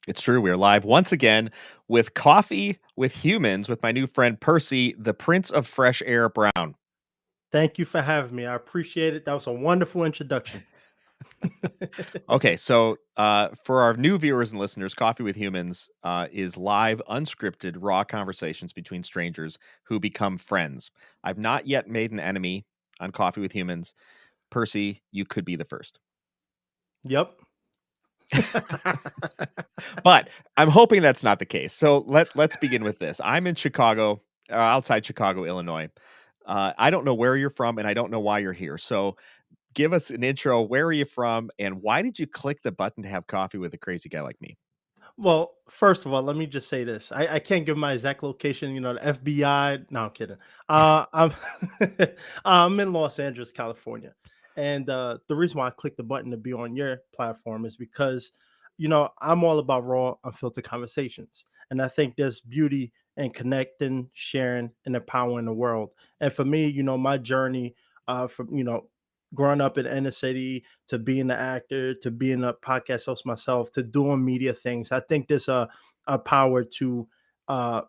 It's true. We are live once again with Coffee with Humans with my new friend Percy, the Prince of Fresh Air Brown. Thank you for having me. I appreciate it. That was a wonderful introduction. Okay, so for our new viewers and listeners, Coffee with Humans is live, unscripted, raw conversations between strangers who become friends. I've not yet made an enemy on Coffee with Humans. Percy, you could be the first. Yep. But I'm hoping that's not the case. So let's begin with this. I'm in Chicago, outside Chicago, Illinois. I don't know where you're from, and I don't know why you're here. So give us an intro. Where are you from, and why did you click the button to have coffee with a crazy guy like me? Well, first of all, let me just say this. I can't give my exact location, the FBI. No, I'm kidding. I'm I'm in Los Angeles, California. And the reason why I clicked the button to be on your platform is because, I'm all about raw, unfiltered conversations. And I think there's beauty in connecting, sharing, and empowering the world. And for me, my journey from, growing up in inner city to being an actor to being a podcast host myself to doing media things. I think there's a power to uh,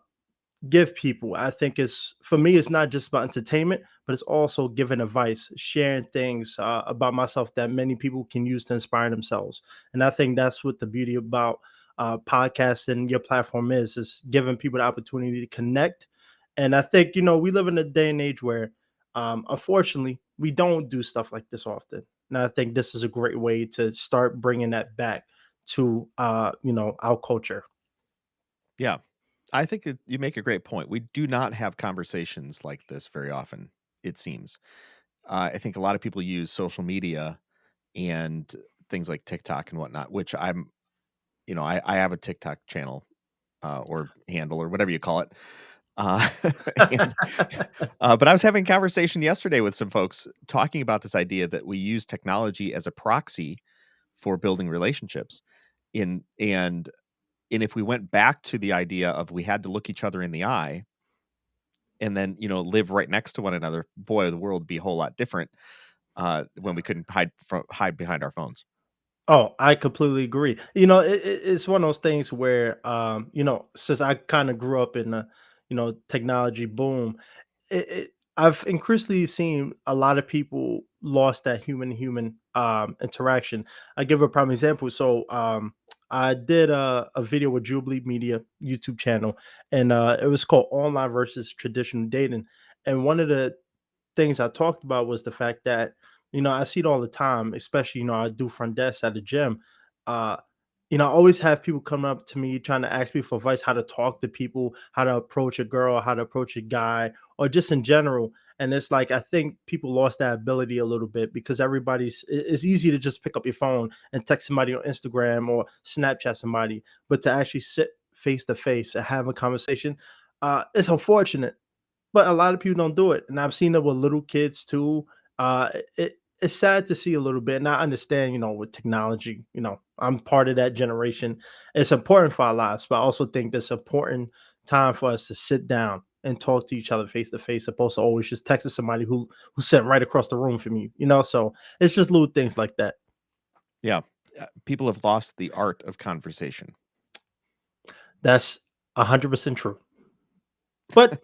give people. I think it's for me, it's not just about entertainment, but it's also giving advice, sharing things about myself that many people can use to inspire themselves. And I think that's what the beauty about podcasts and your platform is giving people the opportunity to connect. And I think we live in a day and age where, unfortunately, we don't do stuff like this often. And I think this is a great way to start bringing that back to our culture. Yeah, I think that you make a great point. We do not have conversations like this very often, it seems. I think a lot of people use social media and things like TikTok and whatnot, which I have a TikTok channel or handle or whatever you call it. Uh, and but I was having a conversation yesterday with some folks talking about this idea that we use technology as a proxy for building relationships. In and if we went back to the idea of we had to look each other in the eye and then live right next to one another, boy, the world would be a whole lot different when we couldn't hide behind our phones. Oh, I completely agree. It's one of those things where, since I kind of grew up in the, technology boom, I've increasingly seen a lot of people lost that human interaction. I give a prime example. So, I did a video with Jubilee Media YouTube channel, and it was called Online versus Traditional Dating. And one of the things I talked about was the fact that, I see it all the time, especially, I do front desk at the gym. Uh, I always have people come up to me trying to ask me for advice how to talk to people, how to approach a girl, how to approach a guy, or just in general. And it's like I think people lost that ability a little bit because it's easy to just pick up your phone and text somebody on Instagram or Snapchat somebody, but to actually sit face to face and have a conversation, it's unfortunate, but a lot of people don't do it, and I've seen it with little kids too. It's sad to see a little bit, and I understand, with technology, I'm part of that generation. It's important for our lives, but I also think it's important time for us to sit down and talk to each other face to face, opposed to always just texting somebody who's sitting right across the room from you. So it's just little things like that. Yeah, people have lost the art of conversation. That's 100% true. But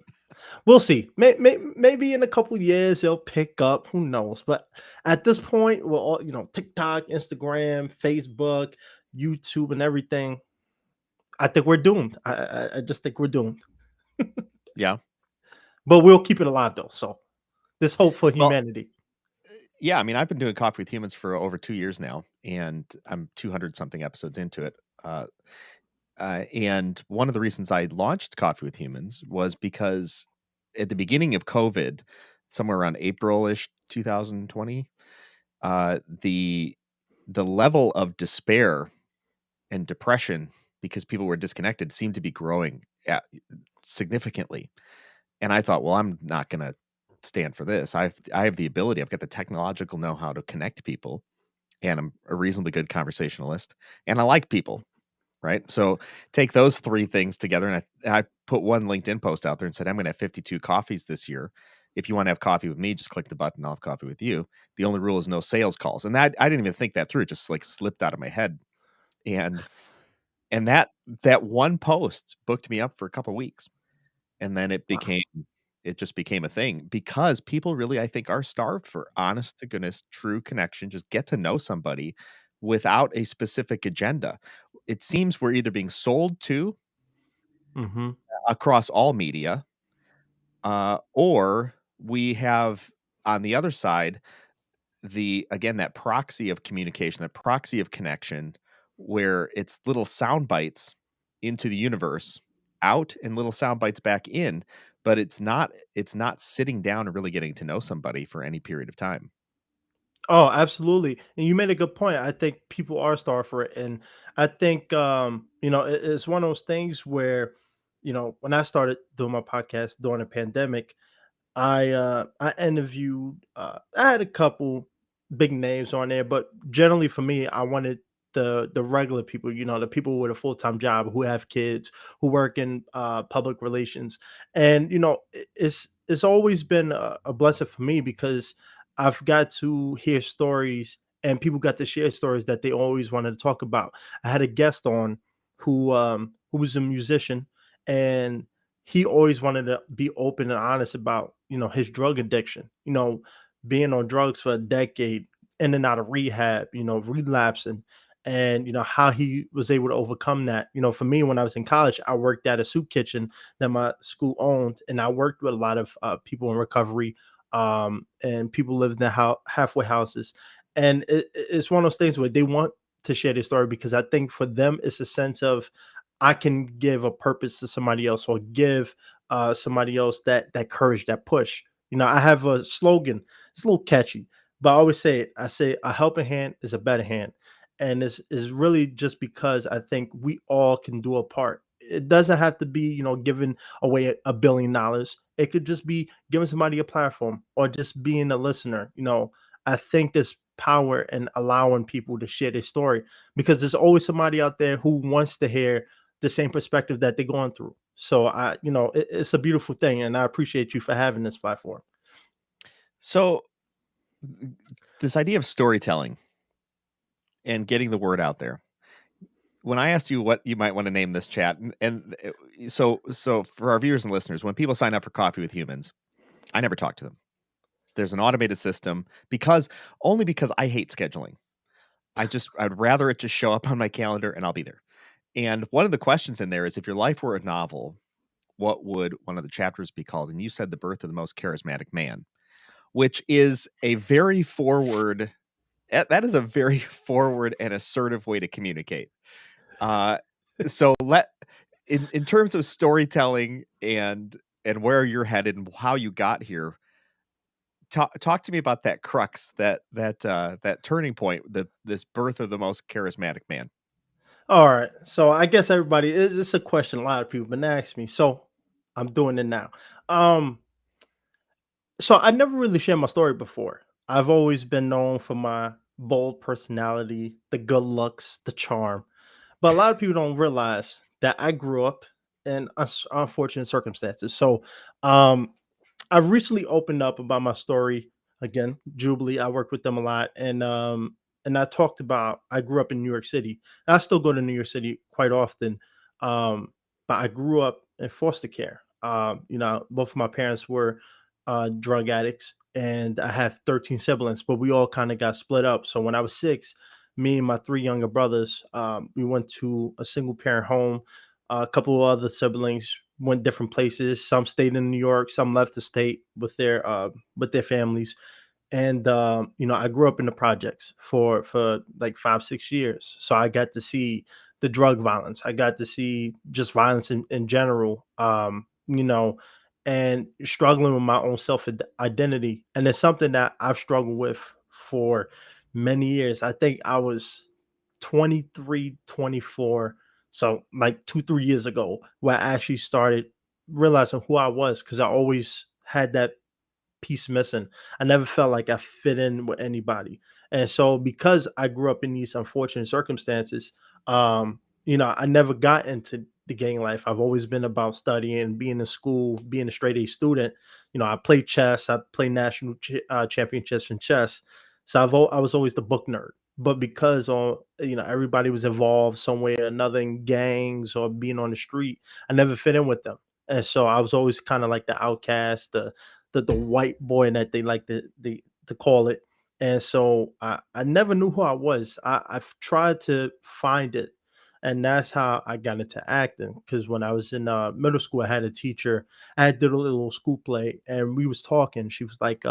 we'll see. Maybe in a couple of years they'll pick up. Who knows? But at this point, we're all TikTok, Instagram, Facebook, YouTube, and everything. I think we're doomed. I just think we're doomed. Yeah. But we'll keep it alive though. So there's hope for Well, humanity. yeah, I mean, I've been doing Coffee with Humans for over 2 years now, and I'm 200 something episodes into it. And one of the reasons I launched Coffee with Humans was because at the beginning of COVID, somewhere around April-ish 2020, the level of despair and depression because people were disconnected seemed to be growing significantly. And I thought, well, I'm not going to stand for this. I have the ability. I've got the technological know-how to connect people, and I'm a reasonably good conversationalist, and I like people, right? So take those three things together, and I put one LinkedIn post out there and said, I'm going to have 52 coffees this year. If you want to have coffee with me, just click the button. I'll have coffee with you. The only rule is no sales calls. And that I didn't even think that through. It just like slipped out of my head. And And that one post booked me up for a couple weeks, and then Wow. it just became a thing because people really, I think, are starved for honest to goodness, true connection, just get to know somebody without a specific agenda. It seems we're either being sold to Mhm. across all media, or we have on the other side the again that proxy of communication, that proxy of connection, where it's little sound bites into the universe, out and little sound bites back in, but it's not sitting down and really getting to know somebody for any period of time. Oh, absolutely. And you made a good point. I think people are starved for it. And I think it's one of those things where, when I started doing my podcast during the pandemic, I interviewed I had a couple big names on there, but generally for me, I wanted the regular people, the people with a full-time job who have kids, who work in public relations. And it's always been a blessing for me because I've got to hear stories and people got to share stories that they always wanted to talk about. I had a guest on who was a musician, and he always wanted to be open and honest about his drug addiction, being on drugs for a decade, in and out of rehab, relapsing, and how he was able to overcome that. For me, when I was in college, I worked at a soup kitchen that my school owned, and I worked with a lot of people in recovery, and people lived in the halfway houses. And it's one of those things where they want to share their story because I think for them it's a sense of, I can give a purpose to somebody else, or give somebody else that courage, that push. I have a slogan. It's a little catchy, but I always say it. I say a helping hand is a better hand, and this is really just because I think we all can do a part. It doesn't have to be giving away $1 billion. It could just be giving somebody a platform, or just being a listener. I think there's power in allowing people to share their story, because there's always somebody out there who wants to hear the same perspective that they're going through. So it's a beautiful thing, and I appreciate you for having this platform. So this idea of storytelling and getting the word out there. When I asked you what you might want to name this chat, so for our viewers and listeners, when people sign up for Coffee with Humans, I never talk to them. There's an automated system because only because I hate scheduling. I'd rather it just show up on my calendar and I'll be there. And one of the questions in there is if your life were a novel, what would one of the chapters be called? And you said The Birth of the Most Charismatic Man, which is a very forward that is a very forward and assertive way to communicate. Uh so let in terms of storytelling and where you're headed and how you got here, talk to me about that crux, that turning point, this birth of the most charismatic man. All right. So I guess everybody, it's a question a lot of people been asking me. So I'm doing it now. Um, so I never really shared my story before. I've always been known for my bold personality, the good looks, the charm. But a lot of people don't realize that I grew up in unfortunate circumstances. So um I've recently opened up about my story again. Jubilee, I worked with them a lot, and I talked about I grew up in New York City. And I still go to New York City quite often, but I grew up in foster care. Both of my parents were drug addicts, and I have 13 siblings, but we all kind of got split up. So when I was 6, me and my 3 younger brothers, we went to a single parent home. A couple of other siblings went different places. Some stayed in New York, some left the state with their families. And I grew up in the projects for like 5 6 years, so I got to see the drug violence. I got to see just violence in general. And struggling with my own self identity, and it's something that I've struggled with for many years. I think I was 23, 24, so like 2 3 years ago, where I actually started realizing who I was, because I always had that piece missing. I never felt like I fit in with anybody. And so because I grew up in these unfortunate circumstances, I never got into the gang life. I've always been about studying, being in school, being a straight A student. I played chess. I played national championships in chess. So I was always the book nerd. but because all everybody was involved some way or another in gangs or being on the street, I never fit in with them, and so I was always kind of like the outcast, the white boy that they like to call it, and so I never knew who I was. I've tried to find it, and that's how I got into acting. Because when I was in middle school, I had a teacher. I had did a little school play, and we was talking. She was like,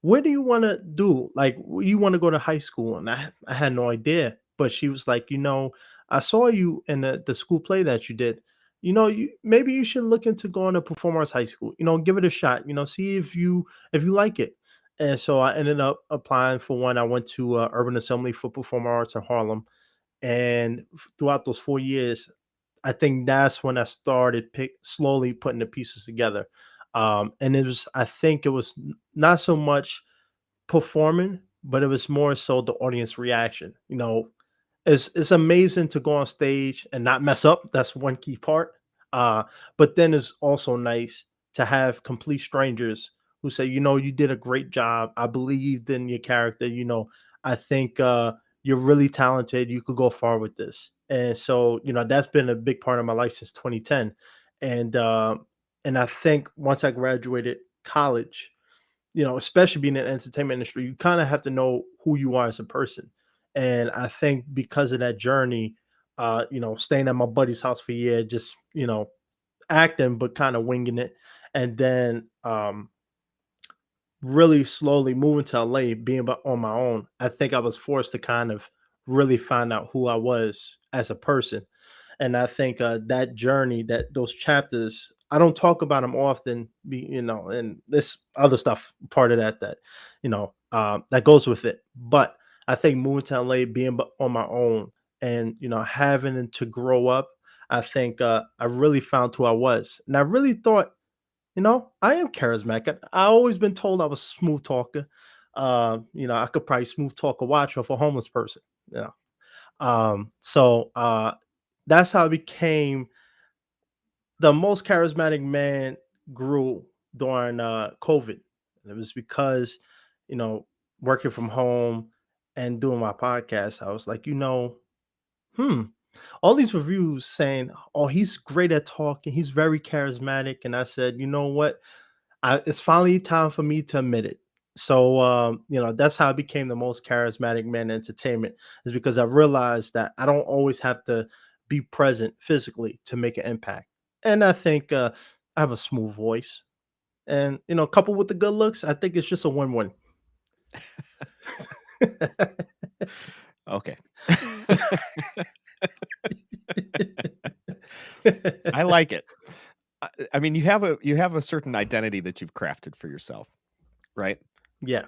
what do you want to do? Like, you want to go to high school? And I had no idea. But she was like, I saw you in the school play that you did. Maybe you should look into going to perform arts high school. Give it a shot. See if you like it. And so I ended up applying for one. I went to Urban Assembly for Performing Arts in Harlem, and throughout those 4 years, I think that's when I started slowly putting the pieces together. And I think it was not so much performing, but it was more so the audience reaction. It's amazing to go on stage and not mess up. That's one key part. Uh, but then it's also nice to have complete strangers who say, you did a great job. I believed in your character. I think you're really talented. You could go far with this. And so, that's been a big part of my life since 2010. And and I think once I graduated college, especially being in the entertainment industry, you kind of have to know who you are as a person. And I think because of that journey, staying at my buddy's house for a year, just, acting, but kind of winging it. And then really slowly moving to LA, being on my own, I think I was forced to kind of really find out who I was as a person. And I think that journey, that those chapters, I don't talk about them often, and this other stuff part of that that goes with it. But I think moving to LA, being on my own, and having to grow up, I think I really found who I was, and I really thought, I am charismatic. I always been told I was a smooth talker. I could probably smooth talk a watch off a homeless person. Yeah. So that's how I became the most charismatic man. Grew during COVID. And it was because, you know, working from home and doing my podcast, I was like, hmm, all these reviews saying, oh, he's great at talking, he's very charismatic. And I said, you know what? It's finally time for me to admit it. So, that's how I became the most charismatic man in entertainment, is because I realized that I don't always have to be present physically to make an impact. And I think I have a smooth voice, and coupled with the good looks, I think it's just a win-win. Okay. I like it. I mean, you have a certain identity that you've crafted for yourself, right? Yeah,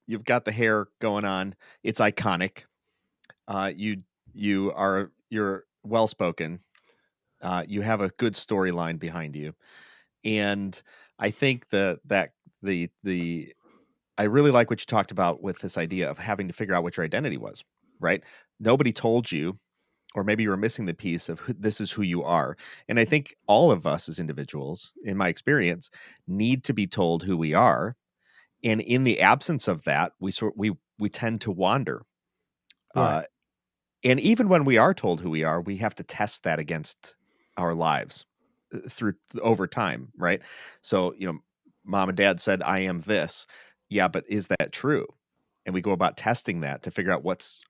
You've got the hair going on. It's iconic. You're well spoken. You have a good storyline behind you, and I think the I really like what you talked about with this idea of having to figure out what your identity was, right? Nobody told you, or maybe you were missing the piece of this is who you are. And I think all of us as individuals, in my experience, need to be told who we are. And in the absence of that, we tend to wander. right. Uh, and even when we are told who we are, we have to test that against our lives through over time, right? So, mom and dad said, I am this. Yeah, but is that true? And we go about testing that to figure out what's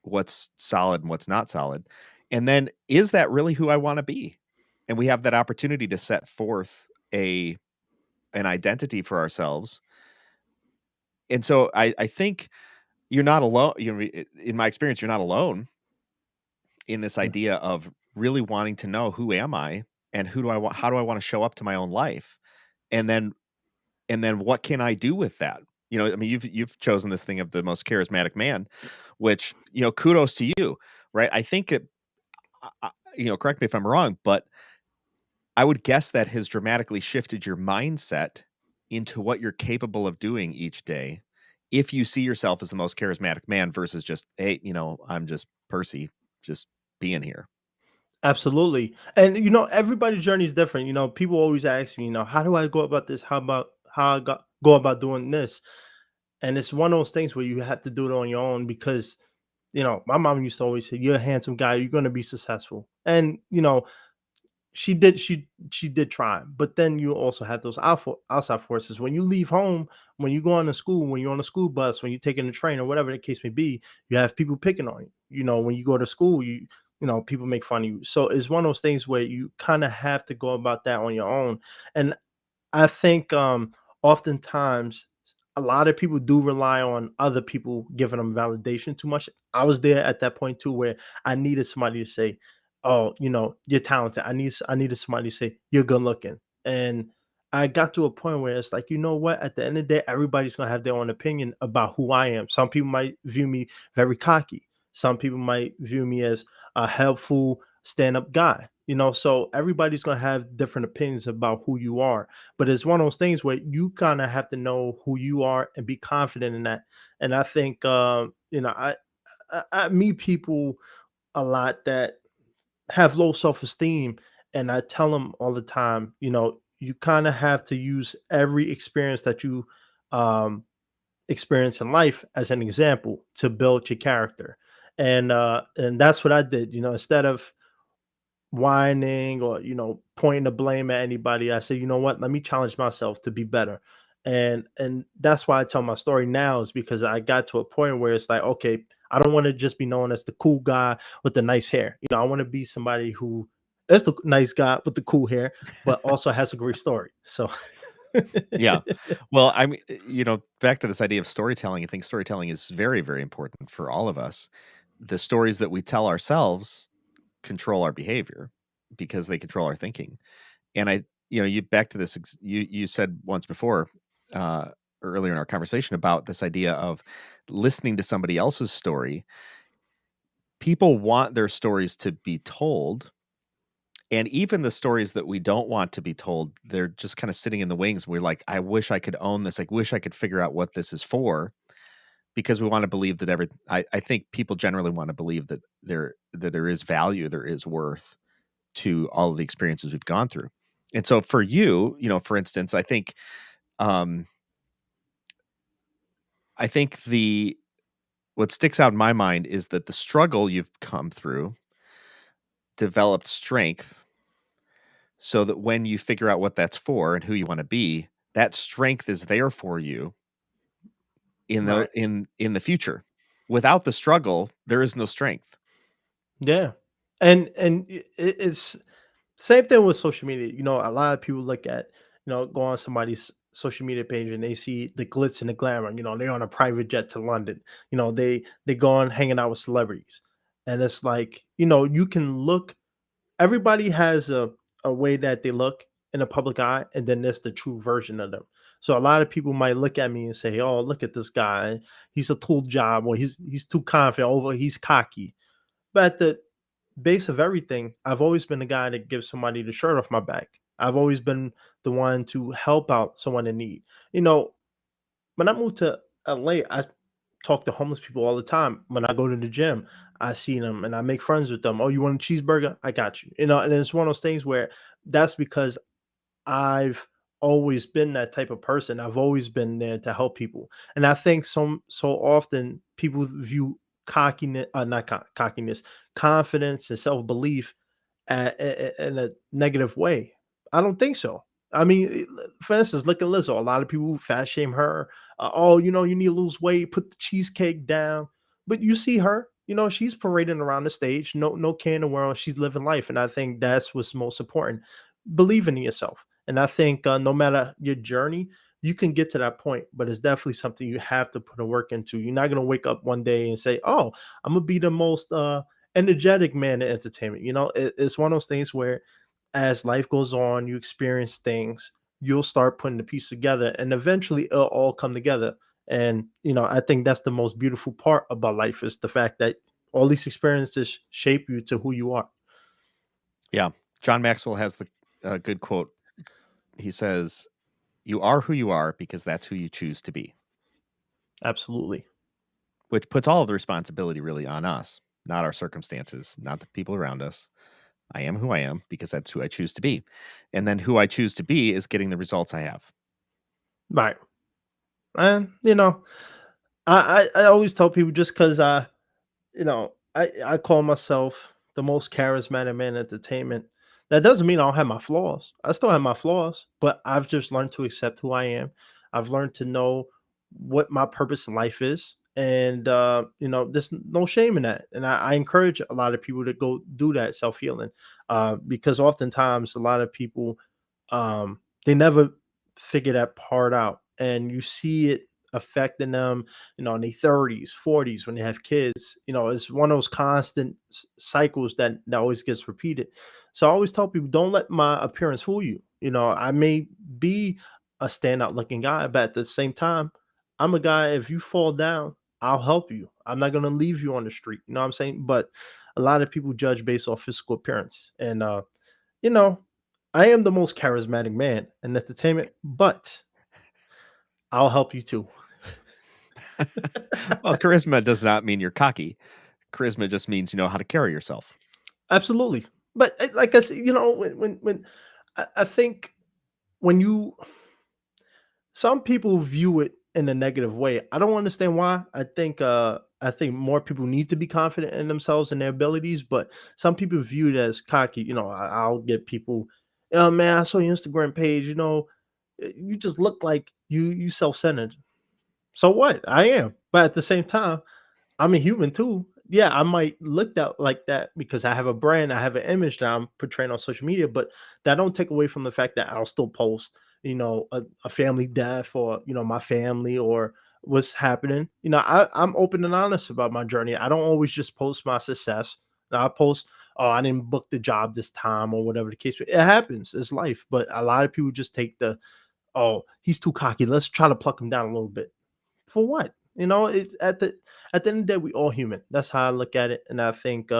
solid and what's not solid. And then is that really who I want to be? And we have that opportunity to set forth a an identity for ourselves. And so I think you're not alone. In my experience, you're not alone in this Yeah, idea of really wanting to know who am I and who do I want, how do I want to show up to my own life, and then what can I do with that? I mean, you've chosen this thing of the most charismatic man, which kudos to you, right? I think correct me if I'm wrong, but I would guess that has dramatically shifted your mindset into what you're capable of doing each day. If you see yourself as the most charismatic man versus just, hey, I'm just Percy, just being here. absolutely. And everybody's journey is different. People always ask me, how do I go about this? How I go about doing this? And it's one of those things where you have to do it on your own because, my mom used to always say, "You're a handsome guy, you're gonna be successful." And, she did try, but then you also have those outside forces. When you leave home, when you go on to school, when you're on a school bus, when you're taking the train or whatever the case may be, you have people picking on you. When you go to school, people make fun of you. So it's one of those things where you kind of have to go about that on your own. And I think oftentimes a lot of people do rely on other people giving them validation too much. I was there at that point too, where I needed somebody to say, "Oh, you're talented." I needed somebody to say, "You're good looking." And I got to a point where it's like, you know what? At the end of the day, everybody's gonna have their own opinion about who I am. Some people might view me very cocky. Some people might view me as a helpful stand-up guy. So everybody's gonna have different opinions about who you are, but it's one of those things where you kind of have to know who you are and be confident in that. And I think I meet people a lot that have low self-esteem, and I tell them all the time, you kind of have to use every experience that you um, experience in life as an example to build your character. And that's what I did. Instead of whining or pointing the blame at anybody, I say, you know what, let me challenge myself to be better. And that's why I tell my story now, is because I got to a point where it's like, okay, I don't want to just be known as the cool guy with the nice hair. I want to be somebody who is the nice guy with the cool hair, but also has a great story. So Yeah. Well, I mean, back to this idea of storytelling, I think storytelling is very, very important for all of us. The stories that we tell ourselves control our behavior because they control our thinking. And you back to this, you said once before, uh, earlier in our conversation about this idea of listening to somebody else's story. People want their stories to be told. And even the stories that we don't want to be told, they're just kind of sitting in the wings. We're like, I wish I could own this. I wish I could figure out what this is for, because we want to believe that I think people generally want to believe that there is value, there is worth to all of the experiences we've gone through. And so for you, for instance, um, I think the what sticks out in my mind is that the struggle you've come through developed strength so that when you figure out what that's for and who you want to be, that strength is there for you right. in the future. Without the struggle, there is no strength. Yeah. And it's same thing with social media. A lot of people look at, go on somebody's social media page and they see the glitz and the glamour. They're on a private jet to London. They go on hanging out with celebrities, and it's like, you can look. Everybody has a way that they look in the public eye, and then there's the true version of them. So a lot of people might look at me and say, "Oh, look at this guy. He's a tool job, or he's too confident, he's cocky." But at the base of everything, I've always been the guy that gives somebody the shirt off my back. I've always been the one to help out someone in need. You know, when I moved to LA, I talk to homeless people all the time. When I go to the gym, I see them and I make friends with them. Oh, you want a cheeseburger? I got you. And it's one of those things where that's because I've always been that type of person. I've always been there to help people. And I think so often people view cockiness, not cockiness, confidence and self belief in a negative way. I don't think so. I mean, for instance, look at Lizzo. A lot of people fat shame her. Oh, you need to lose weight, put the cheesecake down. But you see her, she's parading around the stage, no care in the world. She's living life, and I think that's what's most important. Believing in yourself, and I think no matter your journey, you can get to that point. But it's definitely something you have to put a work into. You're not gonna wake up one day and say, "Oh, I'm gonna be the most energetic man in entertainment." It's one of those things where as life goes on, you experience things, you'll start putting the piece together, and eventually it'll all come together. And I think that's the most beautiful part about life, is the fact that all these experiences shape you to who you are. Yeah. John Maxwell has the good quote. He says, "You are who you are because that's who you choose to be," Absolutely. which puts all of the responsibility really on us, not our circumstances, not the people around us. I am who I am because that's who I choose to be. And then who I choose to be is getting the results I have. Right. And I always tell people just because I call myself the most charismatic man in entertainment. That doesn't mean I don't have my flaws. I still have my flaws, but I've just learned to accept who I am. I've learned to know what my purpose in life is. And there's no shame in that. And I encourage a lot of people to go do that self-healing. Because oftentimes a lot of people they never figure that part out. And you see it affecting them in their 30s, 40s when they have kids. It's one of those constant cycles that always gets repeated. So I always tell people, don't let my appearance fool you. I may be a standout looking guy, but at the same time, I'm a guy. If you fall down, I'll help you. I'm not going to leave you on the street. You know what I'm saying? But a lot of people judge based off physical appearance. And, you know, I am the most charismatic man in entertainment, but I'll help you too. Well, charisma does not mean you're cocky. Charisma just means you know how to carry yourself. Absolutely. But like I said, when I think when you some people view it in a negative way. I don't understand why. I think more people need to be confident in themselves and their abilities, but some people view it as cocky. I'll get people, oh man, I saw your Instagram page, you just look like you self-centered. So what? I am. But at the same time, I'm a human too. Yeah, I might look that like that because I have a brand, I have an image that I'm portraying on social media, but that don't take away from the fact that I'll still post, a family death or my family or what's happening. I'm open and honest about my journey. I don't always just post my success. I post, oh, I didn't book the job this time or whatever the case. It happens. It's life. But a lot of people just take oh, he's too cocky. Let's try to pluck him down a little bit. For what? It's at the end of the day, we all human. That's how I look at it. And I think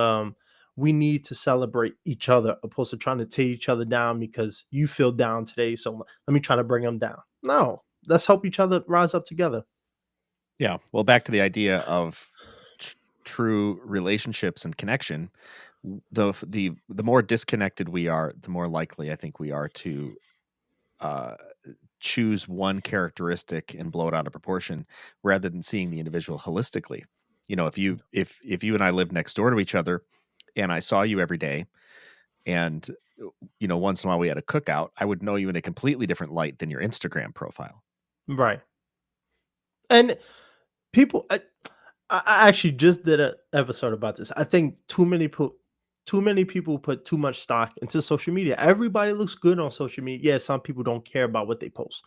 we need to celebrate each other opposed to trying to tear each other down because you feel down today. So let me try to bring them down. No, let's help each other rise up together. Yeah. Well, back to the idea of tr- true relationships and connection. The more disconnected we are, the more likely I think we are to uh, choose one characteristic and blow it out of proportion rather than seeing the individual holistically. You know, if you and I lived next door to each other and I saw you every day and you know once in a while we had a cookout, I would know you in a completely different light than your Instagram profile. Right. And people, I actually just did an episode about this. I think too many people put too much stock into social media. Everybody looks good on social media. Yeah, some people don't care about what they post.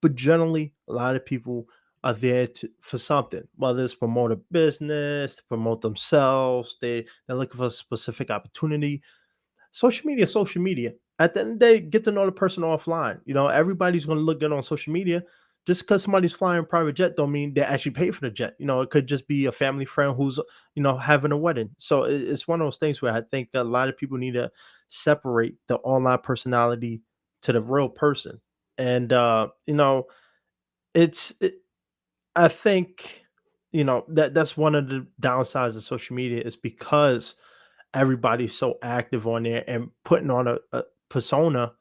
But generally, a lot of people are there for something, whether it's promote a business, to promote themselves, they're looking for a specific opportunity. Social media is social media. At the end of the day, get to know the person offline. Everybody's going to look good on social media. Just because somebody's flying a private jet don't mean they actually pay for the jet. It could just be a family friend who's having a wedding. So it's one of those things where I think a lot of people need to separate the online personality to the real person. And it's it, I think that's one of the downsides of social media is because everybody's so active on there and putting on a persona,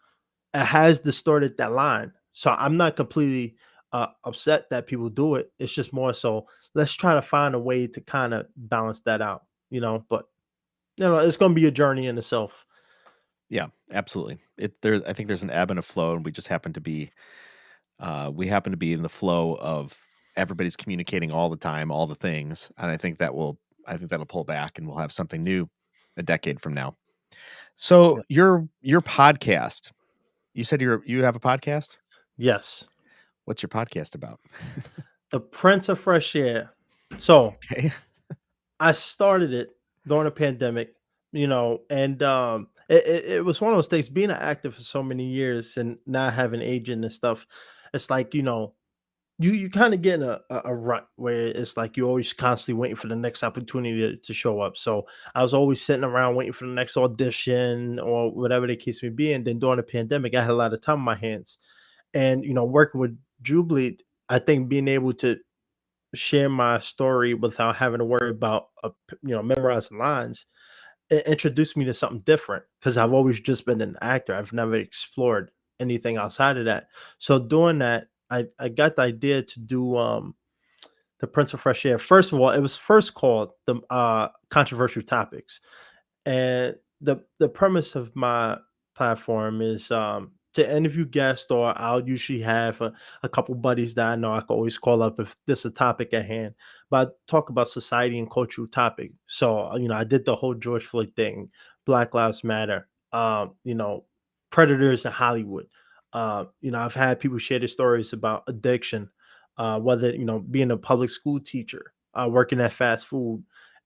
it has distorted that line. So I'm not completely upset that people do it. It's just more so let's try to find a way to kind of balance that out, But it's going to be a journey in itself. Yeah, absolutely. I think there's an ebb and a flow, and we happen to be in the flow of everybody's communicating all the time, all the things, and I think that'll pull back, and we'll have something new a decade from now. So Yeah. your podcast, you said you have a podcast. Yes, What's your podcast about? the Prince of Fresh Air. So Okay. I started it during the pandemic, and it was one of those things. Being an actor for so many years and not having an agent and stuff, it's like you kind of get in a rut where it's like you're always constantly waiting for the next opportunity to show up. So I was always sitting around waiting for the next audition or whatever the case may be. And then during the pandemic, I had a lot of time on my hands, and working with Jubilee, I think being able to share my story without having to worry about memorizing lines, it introduced me to something different because I've always just been an actor. I've never explored anything outside of that. So doing that, I got the idea to do the Prince of Fresh Air. First of all, it was first called the Controversial Topics, and the premise of my platform is to interview guests, or I'll usually have a couple buddies that I know I can always call up if there's a topic at hand. But I talk about society and cultural topic. So I did the whole George Floyd thing, Black Lives Matter, predators in Hollywood. I've had people share their stories about addiction, whether being a public school teacher, working at fast food,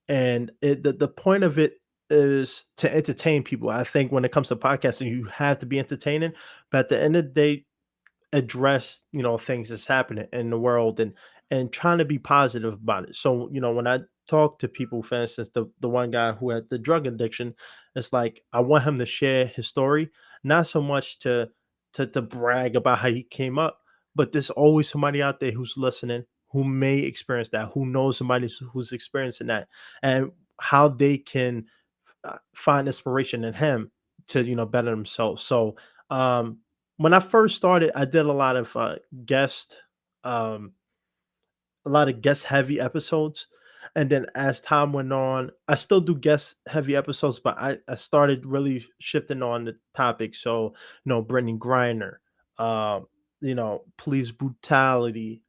and the point of it is to entertain people. I think when it comes to podcasting, you have to be entertaining, but at the end of the day, address things that's happening in the world, and trying to be positive about it. So when I talk to people, for instance, the one guy who had the drug addiction, it's like I want him to share his story, not so much to brag about how he came up, but there's always somebody out there who's listening, who may experience that, who knows somebody who's experiencing that, and how they can find inspiration in him to better themselves. So um when I first started, I did guest um a lot of guest heavy episodes. And then as time went on, I still do guest heavy episodes, but I started really shifting on the topic. So, Brittany Griner, police brutality,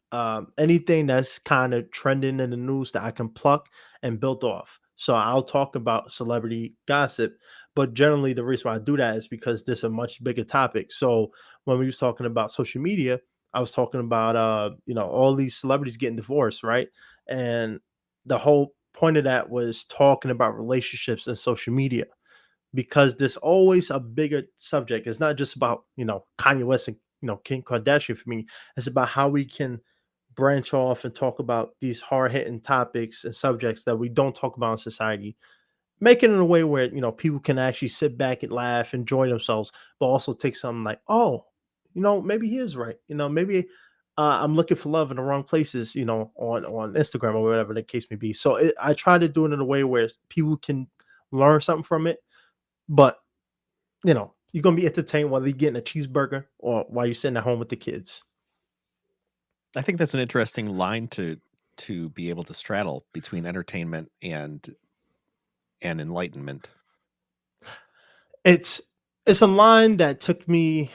anything that's kind of trending in the news that I can pluck and build off. So I'll talk about celebrity gossip, but generally the reason why I do that is because this is a much bigger topic. So when we was talking about social media, I was talking about all these celebrities getting divorced, right? And the whole point of that was talking about relationships and social media, because there's always a bigger subject. It's not just about, Kanye West and Kim Kardashian for me. It's about how we can branch off and talk about these hard hitting topics and subjects that we don't talk about in society, make it in a way where people can actually sit back and laugh, enjoy themselves, but also take something like, oh, maybe he is right. Maybe I'm looking for love in the wrong places. On Instagram or whatever the case may be. So I try to do it in a way where people can learn something from it, but you're gonna be entertained while you're getting a cheeseburger or while you're sitting at home with the kids. I think that's an interesting line to be able to straddle between entertainment and enlightenment. It's it's a line that took me.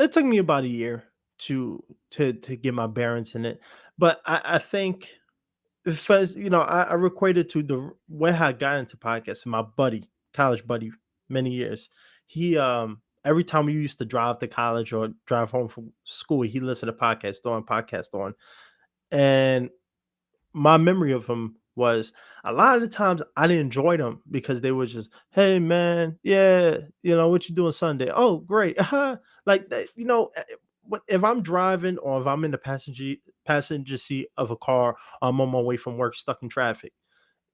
It took me about a year to get my bearings in it, but I think first, I equated to the way I got into podcasting. My buddy, college buddy, many years. He every time we used to drive to college or drive home from school, he listened to podcast on, and my memory of him was a lot of the times I didn't enjoy them because they were just, "Hey man, yeah, what you doing Sunday? Oh, great." Like that, if I'm driving or if I'm in the passenger seat of a car, I'm on my way from work stuck in traffic.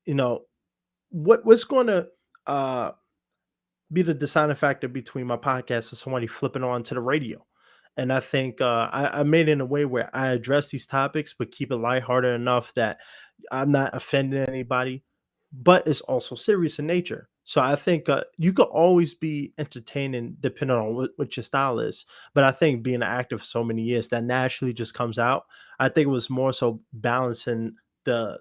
You know, what's going to uh be the deciding factor between my podcast and somebody flipping on to the radio. And I think I made it in a way where I address these topics, but keep it lighthearted enough that I'm not offending anybody, but it's also serious in nature. So I think you could always be entertaining depending on what your style is. But I think being active for so many years, that naturally just comes out. I think it was more so balancing the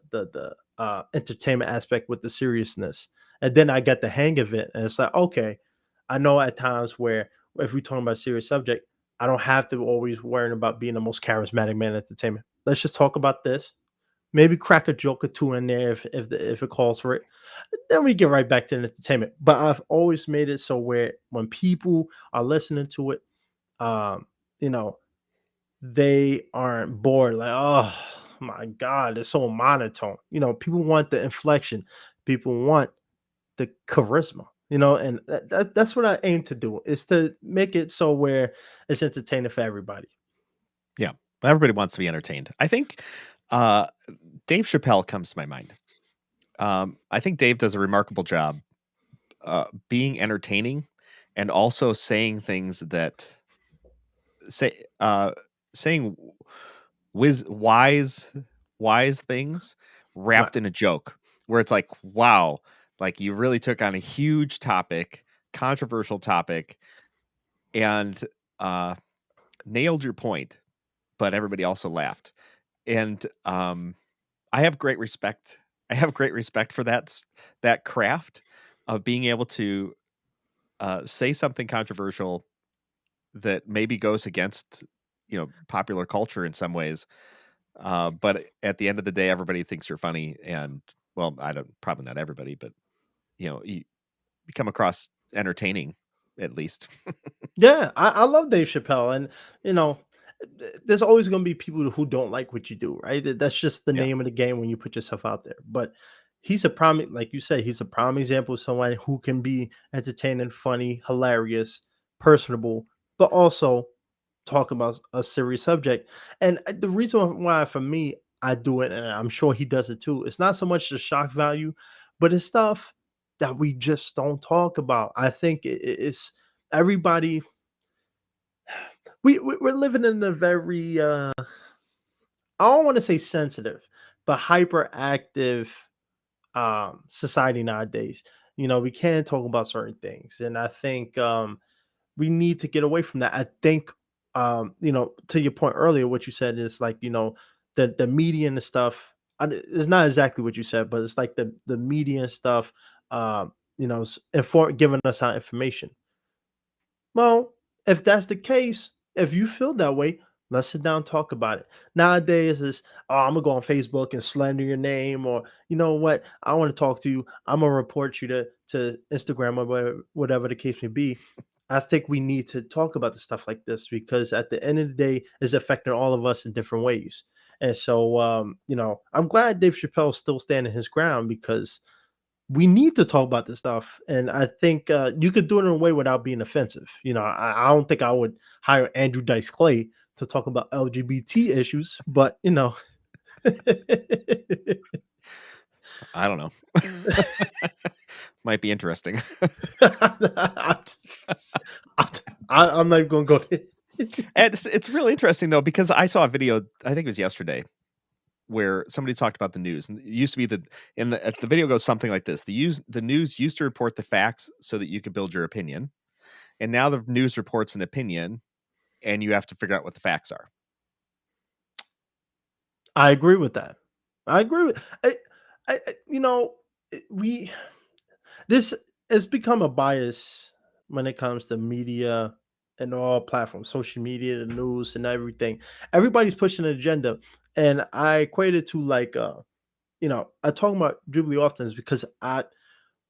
entertainment aspect with the seriousness, and then I got the hang of it, and it's like, okay, I know at times where if we're talking about a serious subject, I don't have to always worrying about being the most charismatic man in entertainment. Let's just talk about this. Maybe crack a joke or two in there if it calls for it. Then we get right back to the entertainment. But I've always made it so where when people are listening to it, um, you know, they aren't bored. Like, oh my God, it's so monotone. People want the inflection. People want the charisma, and that's what I aim to do, is to make it so where it's entertaining for everybody. Yeah, everybody wants to be entertained. I think uh, Dave Chappelle comes to my mind. I think Dave does a remarkable job being entertaining and also saying things that say saying wise wise things Right. wrapped in a joke where it's like, wow, like you really took on a huge topic, controversial topic, and uh nailed your point, but everybody also laughed. And I have great respect. I have great respect for that craft of being able to, say something controversial that maybe goes against, popular culture in some ways, but at the end of the day, everybody thinks you're funny, and, well, I don't probably not everybody, but, you come across entertaining, at least. Yeah, I love Dave Chappelle, and you know, there's always going to be people who don't like what you do, right? That's just the Yeah. name of the game when you put yourself out there. But he's a prime, like you say, he's a prime example of someone who can be entertaining, funny, hilarious, personable, but also talk about a serious subject. And the reason why, for me, I do it, and I'm sure he does it too. It's not so much the shock value, but it's stuff that we just don't talk about. I think it's everybody we're living in a very I don't want to say sensitive, but hyperactive society nowadays. We can't talk about certain things. And I think we need to get away from that. I think to your point earlier, what you said is like, the media and the stuff. It's not exactly what you said, but it's like the media and stuff giving us our information. Well, if that's the case, if you feel that way, let's sit down and talk about it. Nowadays, it's I'm gonna go on Facebook and slander your name, or you know what, I want to talk to you. I'm gonna report you to Instagram or whatever the case may be. I think we need to talk about the stuff like this because at the end of the day, it's affecting all of us in different ways. And so, I'm glad Dave Chappelle's still standing his ground because we need to talk about this stuff. And I think you could do it in a way without being offensive. I don't think I would hire Andrew Dice Clay to talk about LGBT issues, but I don't know. Might be interesting. I, am not even going to go. And it's really interesting, though, because I saw a video, I think it was yesterday, where somebody talked about the news, and it used to be that the video goes something like this: the news used to report the facts so that you could build your opinion, and now the news reports an opinion, and you have to figure out what the facts are. I agree with that. I agree with. You know, we this has become a bias when it comes to media and all platforms, social media, the news, and everything. Everybody's pushing an agenda, and I equate it to like, I talk about Jubilee often is because I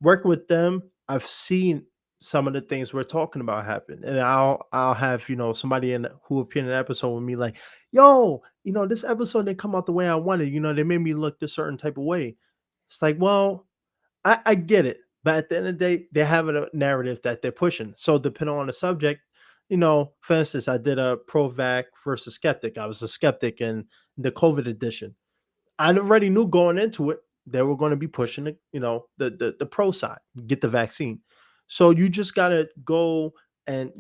working with them. I've seen some of the things we're talking about happen, and I'll have somebody in who appeared in an episode with me like, yo, this episode didn't come out the way I wanted. They made me look this certain type of way. It's like, well, I get it, but at the end of the day, they have a narrative that they're pushing. So depending on the subject, for instance, I did a pro-vac versus skeptic. I was a skeptic in the COVID edition. I already knew going into it they were going to be pushing the pro side, get the vaccine. So you just gotta go and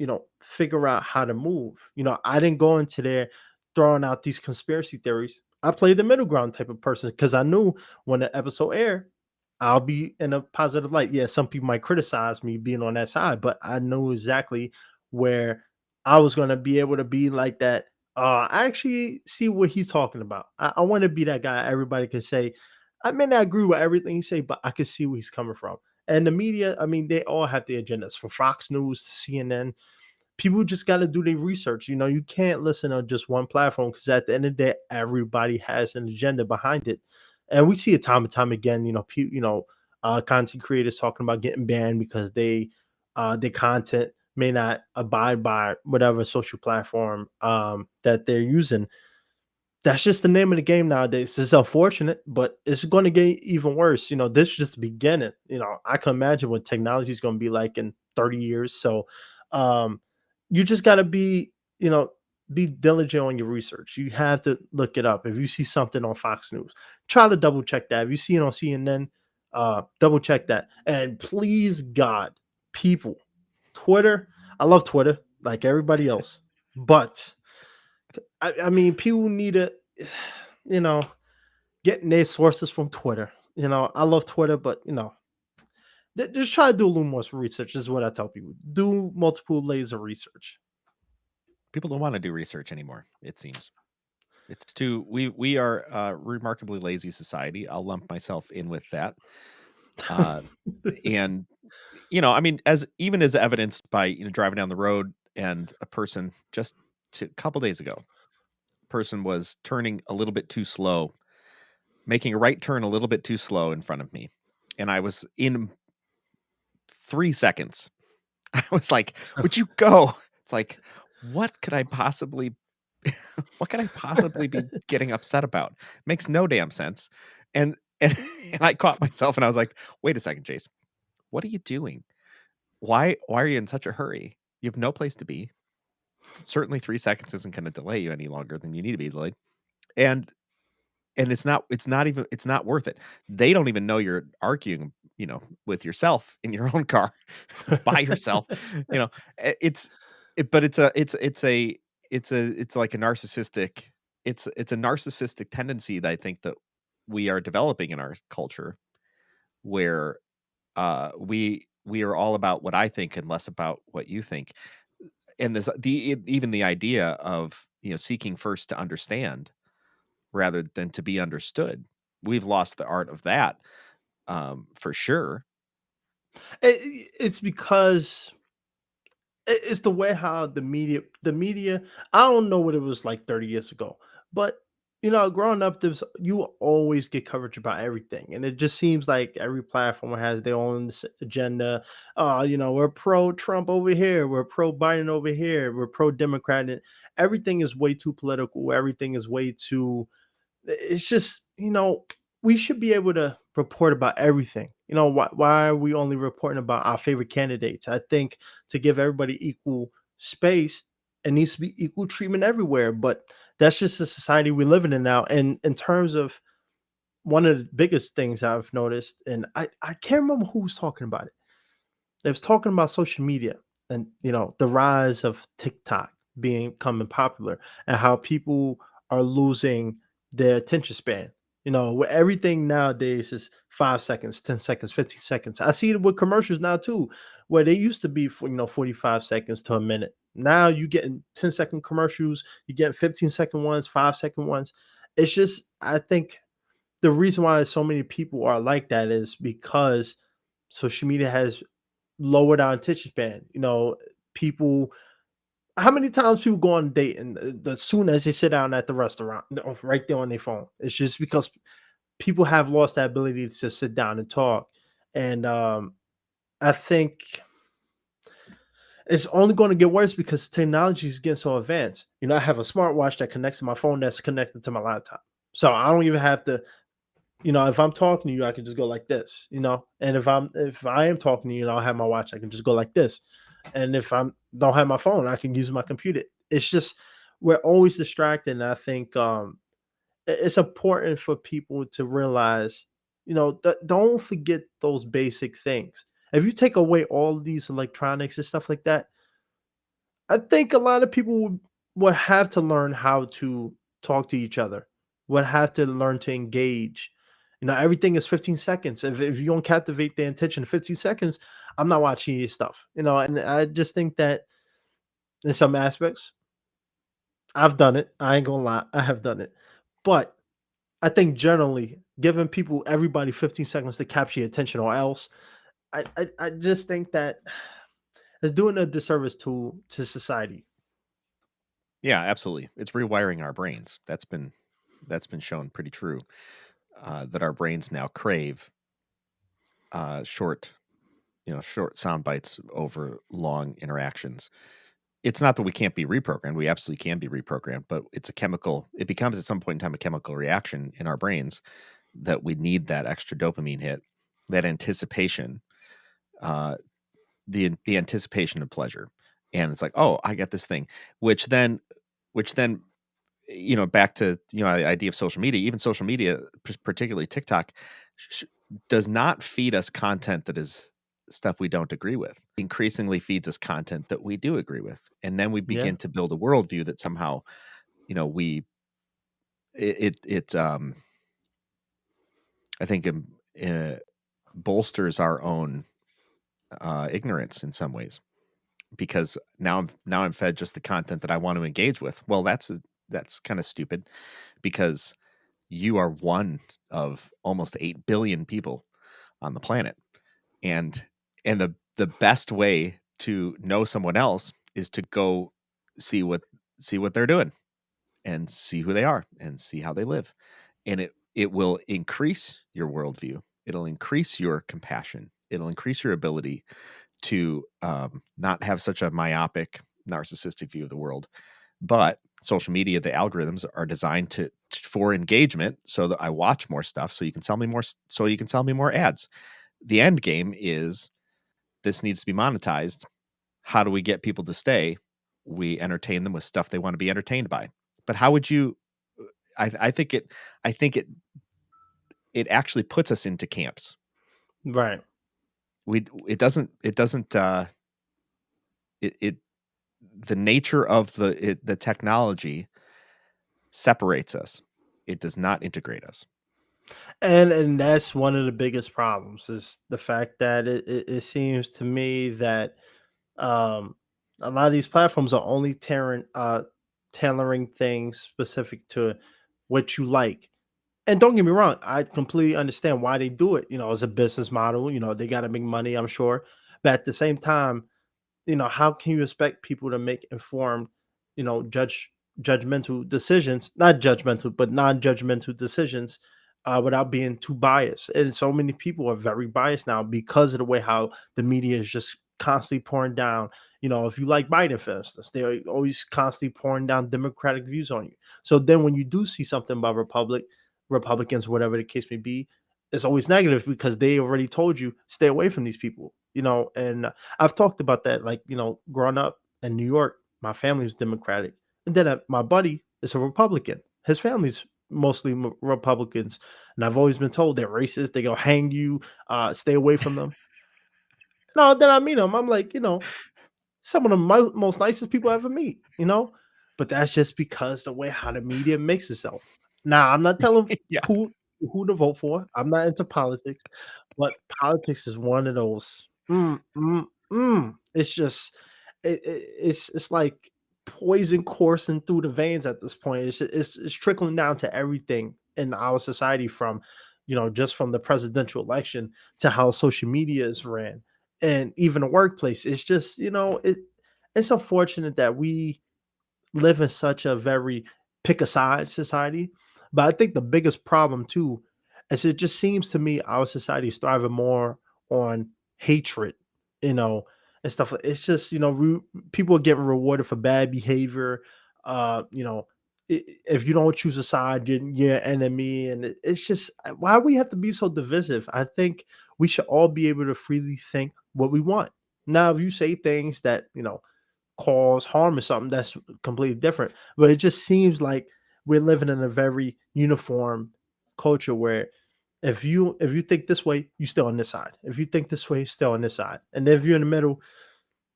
figure out how to move. I didn't go into there throwing out these conspiracy theories. I played the middle ground type of person because I knew when the episode aired, I'll be in a positive light. Yeah, some people might criticize me being on that side, but I knew exactly where I was going to be able to be like that. I actually see what he's talking about. I want to be that guy. Everybody can say, I may not agree with everything he say, but I can see where he's coming from. And the media, I mean, they all have their agendas from Fox News to CNN. People just got to do their research. You can't listen on just one platform because at the end of the day, everybody has an agenda behind it, and we see it time and time again. Content creators talking about getting banned because their content may not abide by whatever social platform that they're using. That's just the name of the game nowadays. It's unfortunate, but it's going to get even worse. This is just the beginning. I can imagine what technology is going to be like in 30 years. So, um, you just got to be diligent on your research. You have to look it up. If you see something on Fox News, try to double check that. If you see it on CNN, double check that. And please, God, people, Twitter, I love Twitter like everybody else, but I mean, people need to, you know, getting their sources from Twitter. I love Twitter, but just try to do a little more research. Is what I tell people. Do multiple layers of research. People don't wanna do research anymore, it seems. It's too we are a remarkably lazy society. I'll lump myself in with that. Uh, and I mean, as even as evidenced by, driving down the road and a person just a couple days ago, person was turning a little bit too slow, making a right turn a little bit too slow in front of me. And I was in 3 seconds. I was like, "Would you go?" It's like, what could I possibly what could I possibly be getting upset about? Makes no damn sense. And and I caught myself and I was like, "Wait a second, Jace. What are you doing? Why are you in such a hurry? You have no place to be. Certainly 3 seconds isn't gonna delay you any longer than you need to be delayed." And it's not worth it. They don't even know you're arguing, with yourself in your own car by yourself, you know. It's but it's like a narcissistic it's a narcissistic tendency that I think that we are developing in our culture where we are all about what I think and less about what you think. And even the idea of, seeking first to understand rather than to be understood. We've lost the art of that, for sure. It's because it's the way how the media. I don't know what it was like 30 years ago, but growing up, there's you will always get coverage about everything, and it just seems like every platform has their own agenda. We're pro Trump over here, we're pro Biden over here, we're pro Democrat, and everything is way too political, everything is way too. It's just, we should be able to report about everything. Why are we only reporting about our favorite candidates? I think to give everybody equal space, it needs to be equal treatment everywhere. But that's just the society we're living in now. And in terms of one of the biggest things I've noticed, and I can't remember who was talking about it. They was talking about social media and the rise of TikTok becoming popular and how people are losing their attention span. Where everything nowadays is 5 seconds, 10 seconds, 15 seconds. I see it with commercials now too, where they used to be for 45 seconds to a minute. Now you getting 10-second commercials, you get 15-second ones, 5-second ones. It's just, I think the reason why so many people are like that is because social media has lowered our attention span. People. How many times people go on a date and the soon as they sit down at the restaurant, they're right there on their phone. It's just because people have lost that ability to sit down and talk. And I think it's only going to get worse because technology is getting so advanced. I have a smartwatch that connects to my phone that's connected to my laptop. So I don't even have to, if I'm talking to you, I can just go like this, and if I am talking to you and I'll have my watch, I can just go like this. And if I'm don't have my phone, I can use my computer. It's just we're always distracted. And I think it's important for people to realize, don't forget those basic things. If you take away all these electronics and stuff like that, I think a lot of people would have to learn how to talk to each other, would have to learn to engage. Everything is 15 seconds. If you don't captivate their attention in 15 seconds, I'm not watching your stuff. And I just think that in some aspects, I've done it. I ain't gonna lie, I have done it. But I think generally, giving people everybody 15 seconds to capture your attention or else, I just think that it's doing a disservice to society. Yeah, absolutely. It's rewiring our brains. That's been shown pretty true, that our brains now crave, short, short sound bites over long interactions. It's not that we can't be reprogrammed. We absolutely can be reprogrammed, but it becomes at some point in time a chemical reaction in our brains that we need that extra dopamine hit, that anticipation, uh, the anticipation of pleasure. And it's like, oh, I get this thing, which then, which then, back to the idea of social media. Even social media, particularly TikTok, sh- does not feed us content that is stuff we don't agree with. Increasingly feeds us content that we do agree with, and then we Yeah. begin to build a worldview that somehow, we it I think uh, bolsters our own ignorance in some ways, because now I'm fed just the content that I want to engage with. Well, that's kind of stupid because you are one of almost 8 billion people on the planet. And the best way to know someone else is to go see what see what they're doing and see who they are and see how they live. And it will increase your worldview. It'll increase your compassion. It'll increase your ability to not have such a myopic, narcissistic view of the world. But social media, the algorithms are designed for engagement, so that I watch more stuff, so you can sell me more, so you can sell me more ads. The end game is this needs to be monetized. How do we get people to stay? We entertain them with stuff they want to be entertained by. But how would you? I think it. I think it actually puts us into camps. Right. We it doesn't it doesn't it the nature of the technology separates us. It does not integrate us. And that's one of the biggest problems is the fact that it seems to me that um a lot of these platforms are only tailoring things specific to what you like. And don't get me wrong, I completely understand why they do it. As a business model, they got to make money, I'm sure. But at the same time, how can you expect people to make informed, judgmental decisions, not judgmental, but non-judgmental decisions without being too biased? And so many people are very biased now because of the way how the media is just constantly pouring down. If you like Biden, for instance, they're always constantly pouring down Democratic views on you. So then when you do see something about Republicans, whatever the case may be, it's always negative because they already told you stay away from these people. And I've talked about that, like, growing up in New York, my family was Democratic. And then my buddy is a Republican. His family's mostly Republicans. And I've always been told they're racist. They go hang you, stay away from them. No, then I meet them. I'm like, some of the most nicest people I ever meet. But that's just because the way how the media makes itself. Now, I'm not telling Yeah. who who to vote for. I'm not into politics, but politics is one of those. It's just it's like poison coursing through the veins at this point. It's trickling down to everything in our society from just from the presidential election to how social media is ran and even the workplace. It's just it's unfortunate that we live in such a very pick a side society. But I think the biggest problem too is it just seems to me our society is thriving more on hatred, you know, and stuff. It's just people are getting rewarded for bad behavior. If you don't choose a side, you're an enemy, and it's just why we have to be so divisive. I think we should all be able to freely think what we want. Now, if you say things that cause harm or something, that's completely different. But it just seems like we're living in a very uniform culture where if you think this way, you still on this side. If you think this way, still on this side. And if you're in the middle,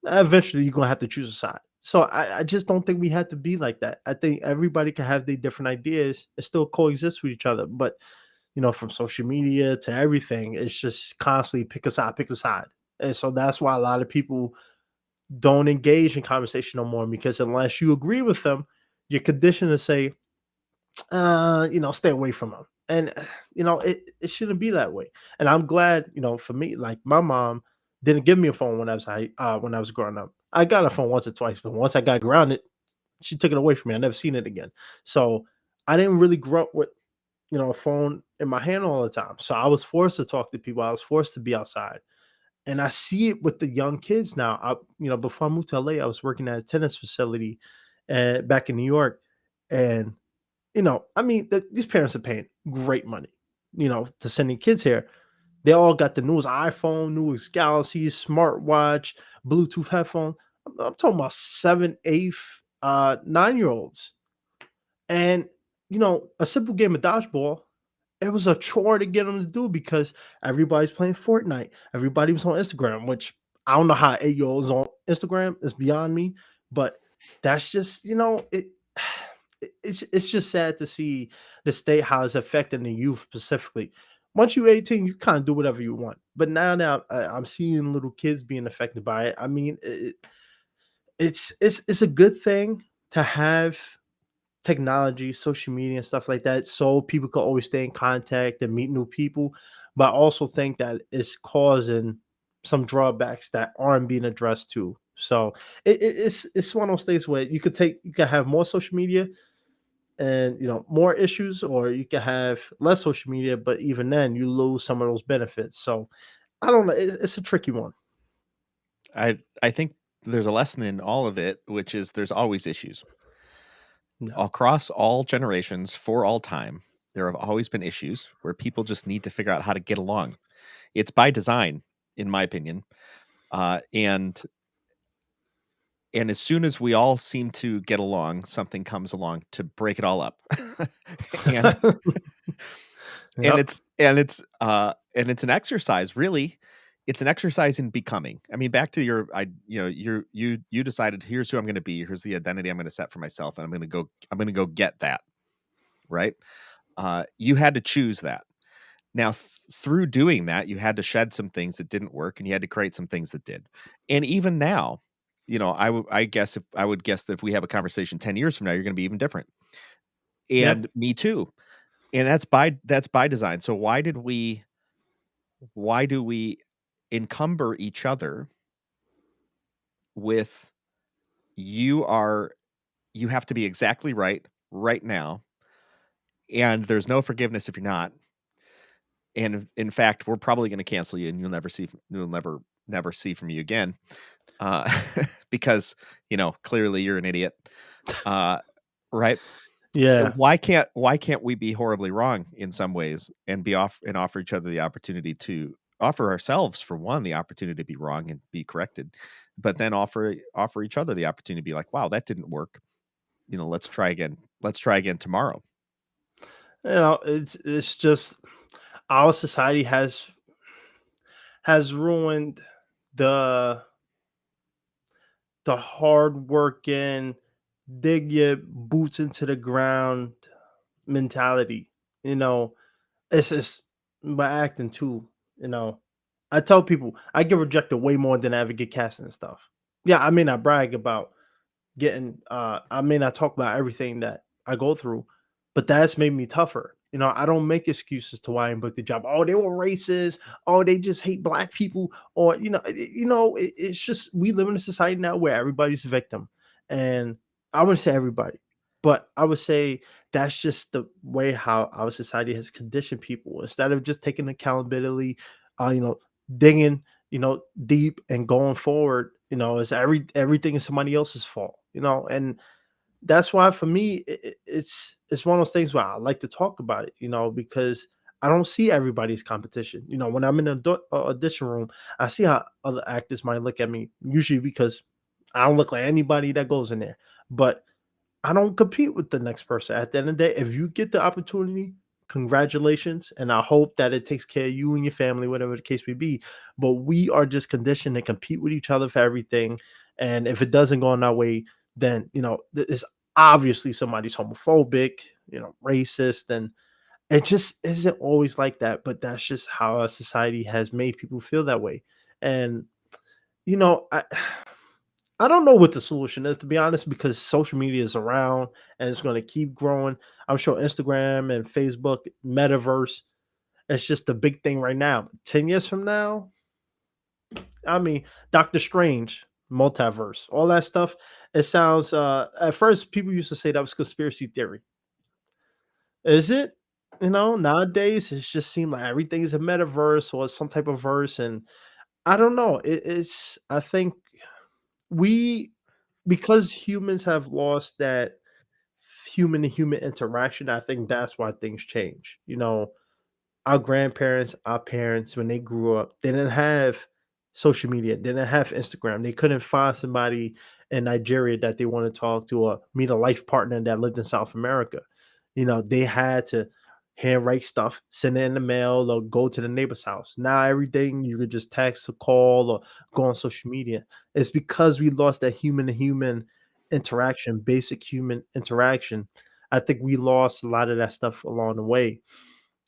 eventually you're gonna have to choose a side. So I just don't think we have to be like that. I think everybody can have their different ideas and still coexist with each other. But from social media to everything, it's just constantly pick a side, pick a side. And so that's why a lot of people don't engage in conversation no more because unless you agree with them, you're conditioned to say, stay away from them. And it shouldn't be that way. And I'm glad, for me, like my mom didn't give me a phone when I was growing up. I got a phone once or twice, but once I got grounded, she took it away from me. I never seen it again. So I didn't really grow up with a phone in my hand all the time. So I was forced to talk to people. I was forced to be outside. And I see it with the young kids now. Before I moved to LA, I was working at a tennis facility back in New York. And, I mean, these parents are paying great money, to sending kids here. They all got the newest iPhone, newest Galaxy, smartwatch, Bluetooth headphone. I'm talking about 7, 8, 9-year olds. And, a simple game of dodgeball, it was a chore to get them to do because everybody's playing Fortnite. Everybody was on Instagram, which I don't know how 8-year-olds on Instagram is beyond me, but that's just, it's just sad to see the state how it's affecting the youth specifically. Once you're 18, you kind of do whatever you want. But now I'm seeing little kids being affected by it. I mean, it's a good thing to have technology, social media, and stuff like that, so people could always stay in contact and meet new people. But I also think that it's causing some drawbacks that aren't being addressed too. So it's one of those things where you could have more social media and more issues, or you can have less social media, but even then you lose some of those benefits. So I don't know. It's a tricky one. I think there's a lesson in all of it, which is there's always issues. Yeah. Across all generations, for all time, there have always been issues where people just need to figure out how to get along. It's by design, in my opinion. And as soon as we all seem to get along, something comes along to break it all up. and Yep. and it's an exercise, really. It's an exercise in becoming. I mean, back to your you decided, here's who I'm gonna be, here's the identity I'm gonna set for myself, and I'm gonna go get that, right? You had to choose that. Now, through doing that, you had to shed some things that didn't work, and you had to create some things that did. And even now, I guess if I would guess that if we have a conversation 10 years from now, you're going to be even different. Yep. And me too. And that's by design. So why do we encumber each other with you are you have to be exactly right now, and there's no forgiveness if you're not. And in fact, we're probably going to cancel you, and you'll never see from you again, uh, because clearly you're an idiot, uh, right? Yeah. Why can't we be horribly wrong in some ways and offer each other the opportunity to offer ourselves, for one, the opportunity to be wrong and be corrected, but then offer each other the opportunity to be like, wow, that didn't work. Let's try again. Let's try again tomorrow. It's just our society has ruined the hard working, dig your boots into the ground mentality. You know, it's just by acting too. You know, I tell people I get rejected way more than I ever get casting and stuff. Yeah, I may not brag about getting I may not talk about everything that I go through, but that's made me tougher. I don't make excuses to why I didn't book the job. Oh, they were racist. Oh, they just hate black people. Or it's just we live in a society now where everybody's a victim, and I wouldn't say everybody, but I would say that's just the way how our society has conditioned people. Instead of just taking accountability, uh, you know, digging, deep and going forward. It's everything is somebody else's fault. And that's why for me it's one of those things where I like to talk about it, because I don't see everybody's competition. When I'm in an audition room, I see how other actors might look at me, usually because I don't look like anybody that goes in there. But I don't compete with the next person. At the end of the day, if you get the opportunity, congratulations. And I hope that it takes care of you and your family, whatever the case may be. But we are just conditioned to compete with each other for everything. And if it doesn't go in our way, then, it's obviously somebody's homophobic, racist. And it just isn't always like that. But that's just how our society has made people feel that way. And, you know, I, I don't know what the solution is, to be honest, because social media is around and it's going to keep growing. I'm sure Instagram and Facebook, metaverse, it's just the big thing right now. 10 years from now, I mean, Doctor Strange, multiverse, all that stuff. It sounds, at first, people used to say that was conspiracy theory. Is it? Nowadays, it just seems like everything is a metaverse or some type of verse. And I don't know. I think we, because humans have lost that human to human interaction, I think that's why things change. Our grandparents, our parents, when they grew up, they didn't have social media, they didn't have Instagram. They couldn't find somebody in Nigeria that they want to talk to or meet a life partner that lived in South America. They had to handwrite stuff, send it in the mail, or go to the neighbor's house. Now everything you could just text or call or go on social media. It's because we lost that human to human interaction, basic human interaction. I think we lost a lot of that stuff along the way.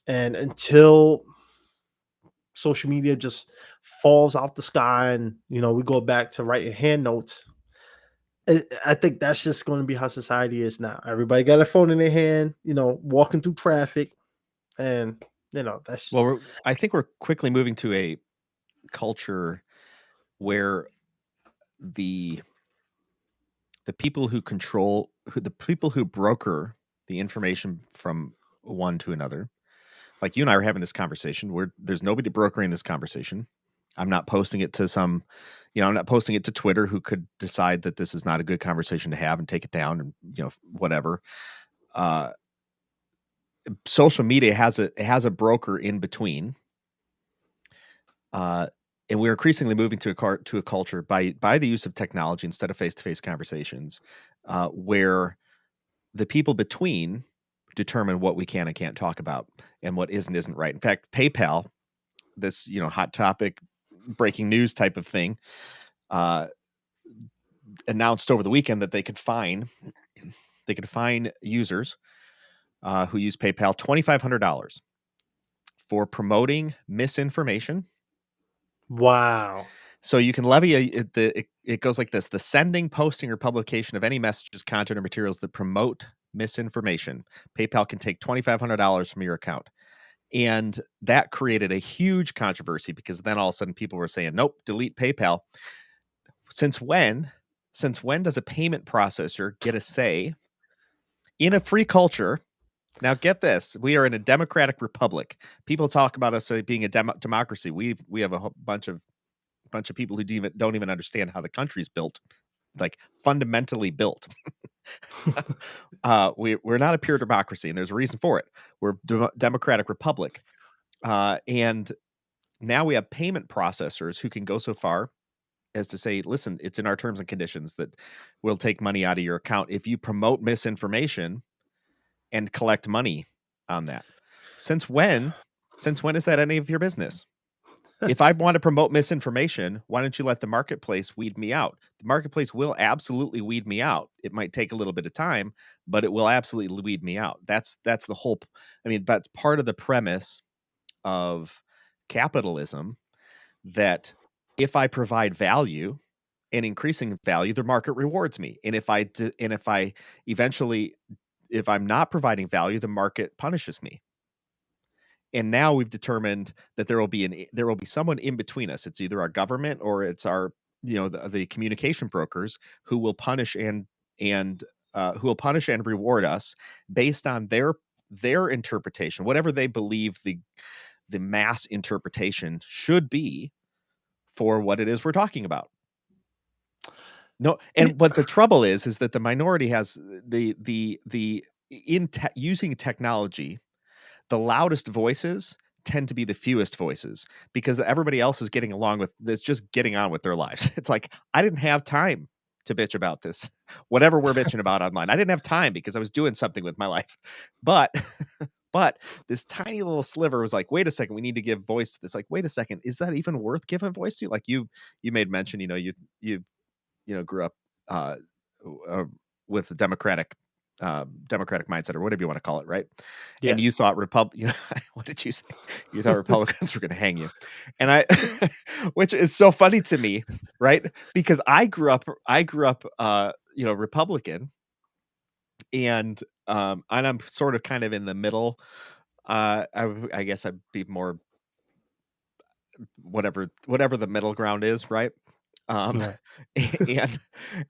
And until social media just falls out the sky and we go back to writing hand notes, I think that's just going to be how society is now. Everybody got a phone in their hand, walking through traffic, and that's Well, I think we're quickly moving to a culture where the people who control the people who broker the information from one to another, like you and I are having this conversation where there's nobody brokering this conversation. I'm not posting it to some, I'm not posting it to Twitter, who could decide that this is not a good conversation to have and take it down, and whatever. uh Social media has a broker in between, uh and we're increasingly moving to a culture by the use of technology instead of face-to-face conversations, where the people between determine what we can and can't talk about and what isn't right. In fact, PayPal, this hot topic, breaking news type of thing, uh, announced over the weekend that they could fine users who use PayPal $2,500 for promoting misinformation. wow. So you can levy it goes like this: the sending, posting, or publication of any messages, content, or materials that promote misinformation. PayPal can take $2,500 from your account. And that created a huge controversy because then all of a sudden people were saying, nope, delete PayPal. Since when? Since when does a payment processor get a say in a free culture? Now, get this: we are in a democratic republic. People talk about us being a democracy. We have a bunch of people who don't even understand how the country's built, like fundamentally built. We're not a pure democracy, and there's a reason for it. We're democratic republic, and now we have payment processors who can go so far as to say, listen, it's in our terms and conditions that we'll take money out of your account if you promote misinformation and collect money on that. Since when? Since when is that any of your business? If I want to promote misinformation, why don't you let the marketplace weed me out? The marketplace will absolutely weed me out. It might take a little bit of time, but it will absolutely weed me out. That's the whole. I mean, that's part of the premise of capitalism, that if I provide value and increasing value, the market rewards me. And if I eventually, if I'm not providing value, the market punishes me. And now we've determined that there will be someone in between us. It's either our government or it's our the communication brokers who will punish and reward us based on their interpretation, whatever they believe the mass interpretation should be for what it is we're talking about. No, Y- and what the trouble is that the minority has the using technology, the loudest voices tend to be the fewest voices because everybody else is getting along with this, just getting on with their lives. It's like, I didn't have time to bitch about this, whatever we're bitching about online. I didn't have time because I was doing something with my life. But but this tiny little sliver was like, wait a second, we need to give voice to this. Like, wait a second, is that even worth giving voice to? Like you made mention, you grew up uh, uh, with a democratic mindset, or whatever you want to call it, right? And you yes. thought what did you say? You thought Republicans were going to hang you, and which is so funny to me, right? Because I grew up, Republican, and I'm sort of kind of in the middle. I guess I'd be more whatever the middle ground is, right? Um, Right. and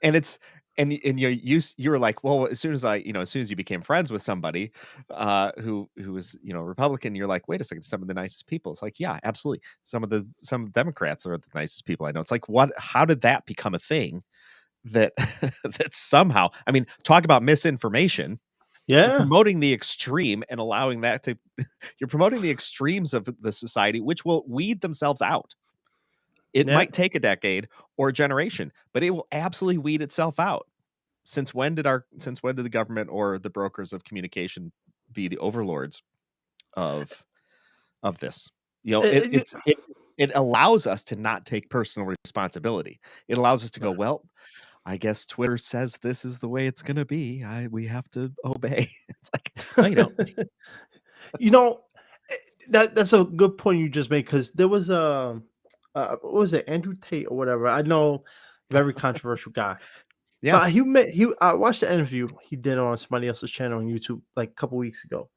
and it's and you were like, well, as soon as you became friends with somebody who was Republican, you're like, wait a second, some of the nicest people. It's like, yeah, absolutely. Some Democrats are the nicest people I know. It's like, what? How did that become a thing? That that somehow, I mean, talk about misinformation. You're Yeah. promoting the extreme and allowing that to you're promoting the extremes of the society, which will weed themselves out. It Yeah. might take a decade or a generation, but it will absolutely weed itself out. Since when did the government or the brokers of communication be the overlords of this? It It- it's it allows us to not take personal responsibility. It allows us to go, it- well, I guess Twitter says this is the way it's going to be. We have to obey. It's like, no, you don't. You know, eh, that's a good point you just made because there was what was it, Andrew Tate or whatever? I know, very controversial guy. Yeah, But he I watched the interview he did on somebody else's channel on YouTube like a couple weeks ago.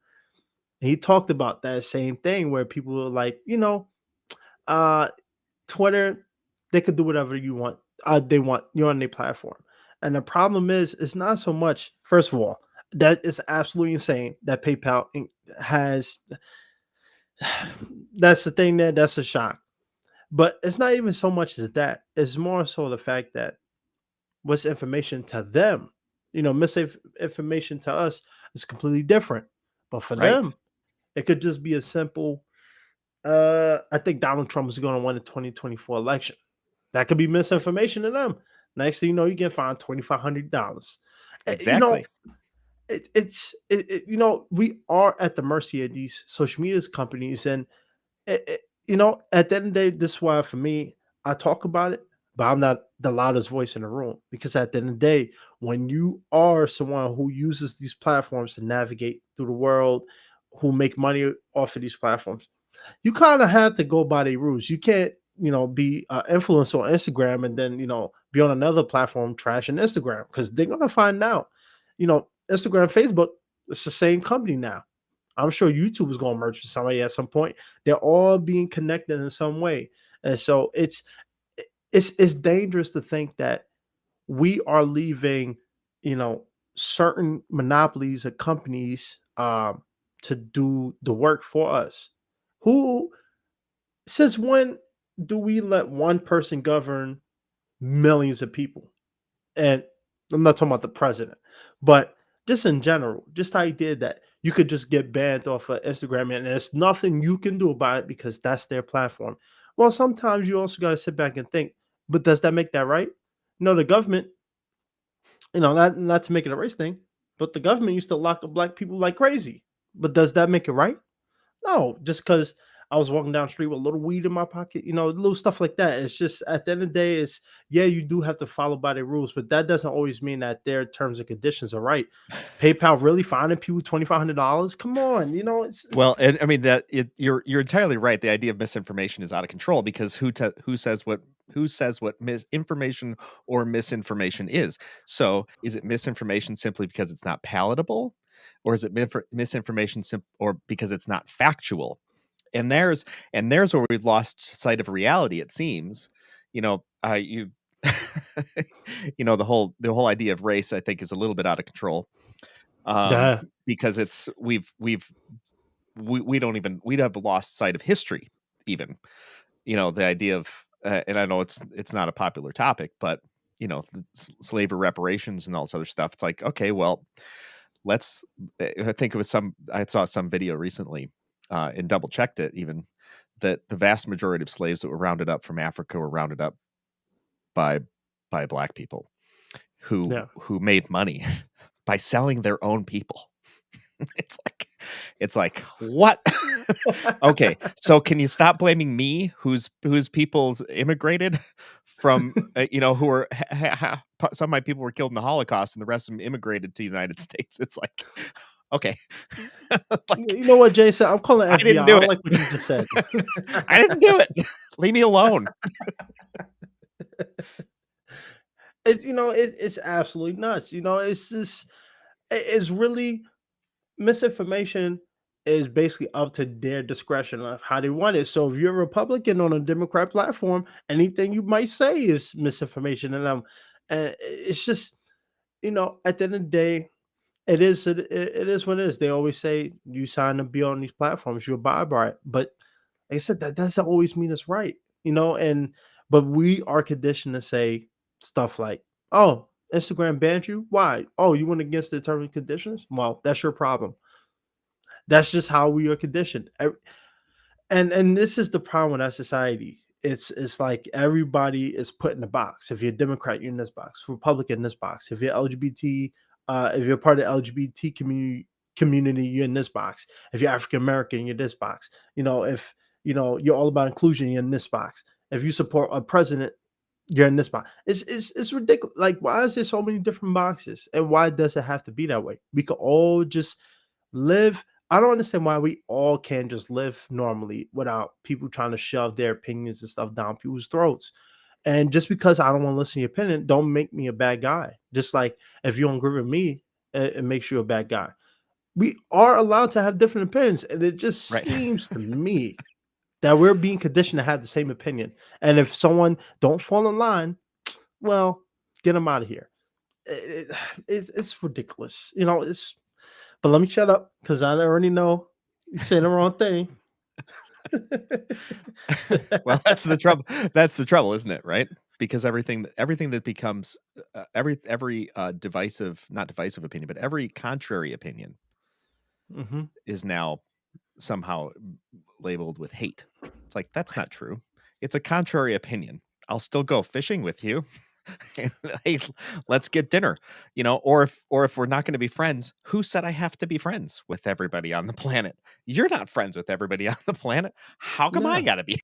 And he talked about that same thing where people were like, uh Twitter, they could do whatever you want. They want you're on their platform. And the problem is, it's not so much. First of all, that is absolutely insane that has. That's the thing that's a shock. But it's not even so much as that. It's more so the fact that what's information to them, misinformation to us is completely different. But for right. them, it could just be a simple. I think Donald Trump is going to win the 2024 election. That could be misinformation to them. Next thing you know, you get fined $2,500. Eh, You know, Exactly. we are at the mercy of these social media companies, and at the end of the day, this is why for me, I talk about it, but I'm not the loudest voice in the room because at the end of the day, when you are someone who uses these platforms to navigate through the world, who make money off of these platforms, you kind of have to go by the rules. You can't, be influencer on Instagram and then, be on another platform trashing Instagram because they're gonna find out. Instagram, Facebook, it's the same company now. I'm sure YouTube is gonna merge with somebody at some point. They're all being connected in some way, and so it's dangerous to think that we are leaving, you know, certain monopolies of companies to do the work for us. Who Since when do we let one person govern millions of people? And I'm not talking about the president, but just in general, just the idea that you could just get banned off of Instagram and there's nothing you can do about it because that's their platform. Well, sometimes you also got to sit back and think, but does that make that right? No, the government, not to make it a race thing, but the government used to lock up black people like crazy. But does that make it right? No, just because I was walking down the street with a little weed in my pocket, little stuff like that. It's just at the end of the day, it's yeah, you do have to follow by the rules, but that doesn't always mean that their terms and conditions are right. PayPal really finding people $2,500? Come on, it's Well, and I mean you're entirely right. The idea of misinformation is out of control because who says what misinformation or misinformation is? So, is it misinformation simply because it's not palatable, or is it misinformation or because it's not factual? And there's where we've lost sight of reality. It seems, you, the whole idea of race, I think, is a little bit out of control. Um, yeah, because we don't even we'd have lost sight of history even, the idea of and I know it's not a popular topic, but slavery reparations and all this other stuff. It's like, okay, well, let's I think it was I saw some video recently, and double checked it even, that the vast majority of slaves that were rounded up from Africa were rounded up by black people yeah. who made money by selling their own people. It's like what? Okay, so can you stop blaming me, whose people's immigrated from, who are some of my people were killed in the Holocaust, and the rest of them immigrated to the United States. It's like, okay, like You know what, Jason? I'm calling I FBI. didn't I do don't it. like what you just said. I didn't do it. Leave me alone. It's absolutely nuts. It's just it's really misinformation is basically up to their discretion of how they want it. So if you're a Republican on a Democrat platform, anything you might say is misinformation, and it's just at the end of the day, it is what it is. They always say you sign to be on these platforms, you abide by it. But like I said, that doesn't always mean it's right, and but we are conditioned to say stuff like, "Oh, Instagram banned you. Why? Oh, you went against the terms and conditions. Well, that's your problem." That's just how we are conditioned. And this is the problem with our society. It's like everybody is put in a box. If you're a Democrat, you're in this box. Republican, in this box. If you're LGBT, if you're part of the LGBT community, you're in this box. If you're African American, you're this box. If you're all about inclusion, you're in this box. If you support a president, you're in this box. It's ridiculous. Like, why is there so many different boxes? And why does it have to be that way? We could all just live. I don't understand why we all can't just live normally without people trying to shove their opinions and stuff down people's throats. And just because I don't want to listen to your opinion, don't make me a bad guy. Just like if you don't agree with me, it makes you a bad guy. We are allowed to have different opinions, and it just Right. seems to me that we're being conditioned to have the same opinion. And if someone don't fall in line, well, get them out of here. It, it's ridiculous, It's but let me shut up because I already know you're saying the wrong thing. Well, that's the trouble, isn't it, right? Because everything that becomes, every, divisive not divisive opinion, but every contrary opinion Hmm. is now somehow labeled with hate. It's like, that's not true. It's a contrary opinion. I'll still go fishing with you. And, hey, let's get dinner. Or if we're not going to be friends, who said I have to be friends with everybody on the planet? You're not friends with everybody on the planet. How come I Yeah. got to be?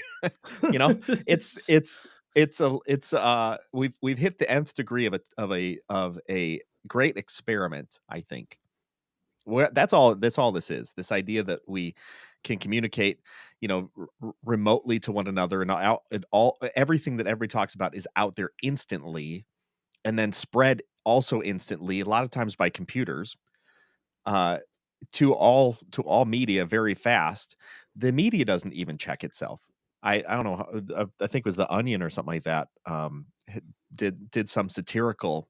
you know, it's it's we've hit the nth degree of a great experiment, I think. That's all this is. This idea that we can communicate, remotely to one another, and out and all everything that everybody talks about is out there instantly, and then spread also instantly, a lot of times by computers, uh, to all media very fast. The media doesn't even check itself. I don't know. I think it was the Onion or something like that. Did some satirical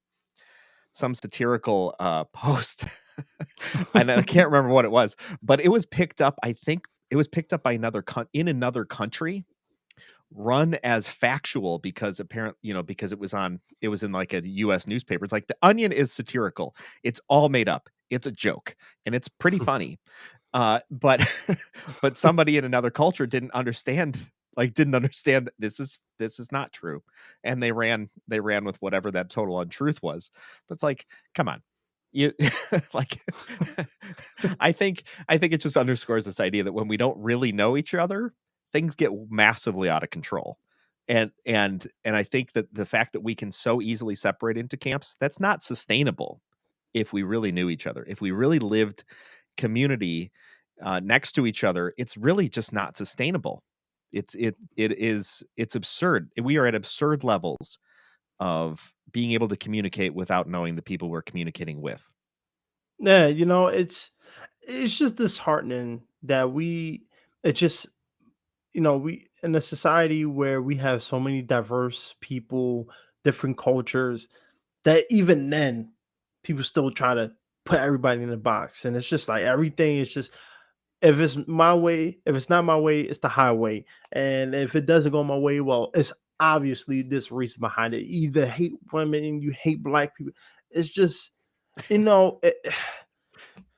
post, and I can't remember what it was, but it was picked up. I think it was picked up by another country, run as factual because because it was in like a US newspaper. It's like the Onion is satirical. It's all made up. It's a joke and it's pretty funny. But but somebody in another culture didn't understand that this is not true. And they ran with whatever that total untruth was. But it's like, come on. You like I think it just underscores this idea that when we don't really know each other, things get massively out of control. And I think that the fact that we can so easily separate into camps, that's not sustainable if we really knew each other. If we really lived community next to each other, it's really just not sustainable. It's absurd. We are at absurd levels of being able to communicate without knowing the people we're communicating with. Yeah, it's just disheartening that it's just we in a society where we have so many diverse people, different cultures, that even then people still try to put everybody in a box. And it's just like everything is just, if it's my way, if it's not my way, it's the highway. And if it doesn't go my way, well, it's obviously this reason behind it. Either hate women, you hate black people. It's just, you know, it,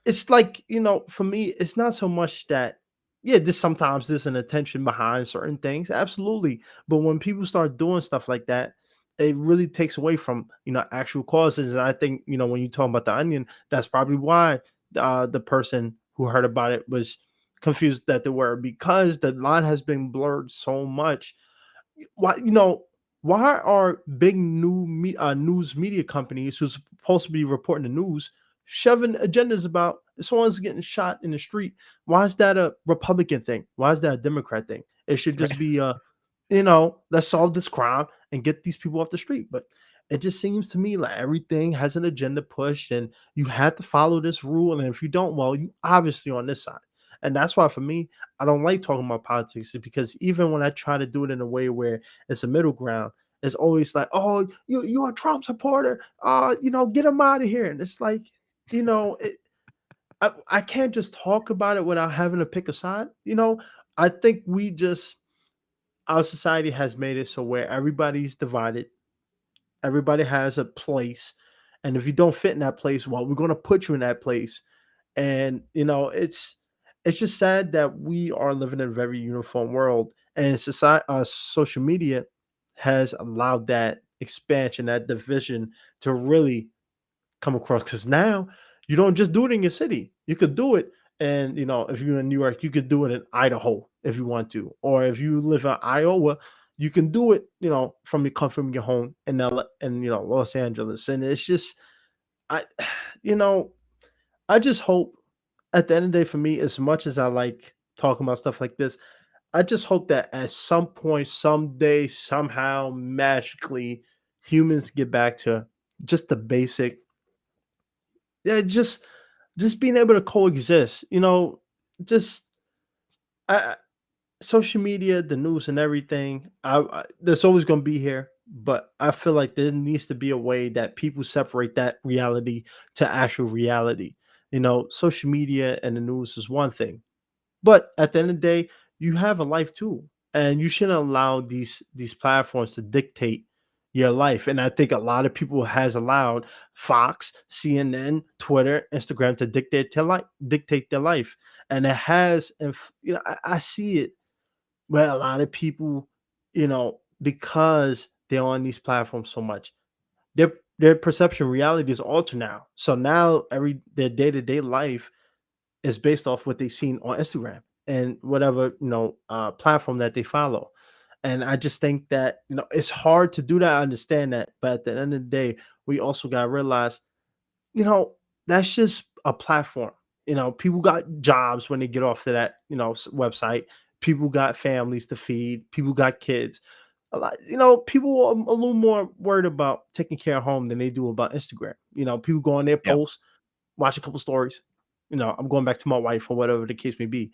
it's like, for me, it's not so much that, yeah, this sometimes there's an intention behind certain things, absolutely. But when people start doing stuff like that, it really takes away from actual causes. And I think when you talk about the Onion, that's probably why the person who heard about it was confused that they were, because the line has been blurred so much. Why are big news media companies who's supposed to be reporting the news shoving agendas about if someone's getting shot in the street? Why is that a Republican thing? Why is that a Democrat thing? It should just be let's solve this crime and get these people off the street. But it just seems to me like everything has an agenda pushed, and you have to follow this rule. And if you don't, well, you obviously on this side. And that's why for me, I don't like talking about politics, is because even when I try to do it in a way where it's a middle ground, it's always like, oh, you're a Trump supporter. Get him out of here. And it's like, it, I can't just talk about it without having to pick a side. I think our society has made it so where everybody's divided, everybody has a place, and if you don't fit in that place, well, we're going to put you in that place. And it's just sad that we are living in a very uniform world, and social media has allowed that expansion, that division, to really come across. Because now you don't just do it in your city, you could do it. And if you're in New York, you could do it in Idaho if you want to, or if you live in Iowa, you can do it from your comfort from your home in Los Angeles. And it's just, I you know I just hope, at the end of the day, for me, as much as I like talking about stuff like this, I just hope that at some point, someday, somehow, magically, humans get back to just the basic, yeah, just being able to coexist. Just I, social media, the news, and everything. That's always going to be here, but I feel like there needs to be a way that people separate that reality to actual reality. Social media and the news is one thing, but at the end of the day, you have a life too, and you shouldn't allow these platforms to dictate your life. And I think a lot of people has allowed Fox, CNN, Twitter, Instagram to dictate their life, and it has. And I see it where a lot of people, because they're on these platforms so much, their perception reality is altered now. So now their day to day life is based off what they've seen on Instagram and whatever platform that they follow. And I just think that it's hard to do that. I understand that, but at the end of the day, we also got to realize you know, that's just a platform. People got jobs when they get off to that, website. People got families to feed. People got kids. A lot, people are a little more worried about taking care of home than they do about Instagram. People go on their Yeah. posts, watch a couple stories. I'm going back to my wife or whatever the case may be.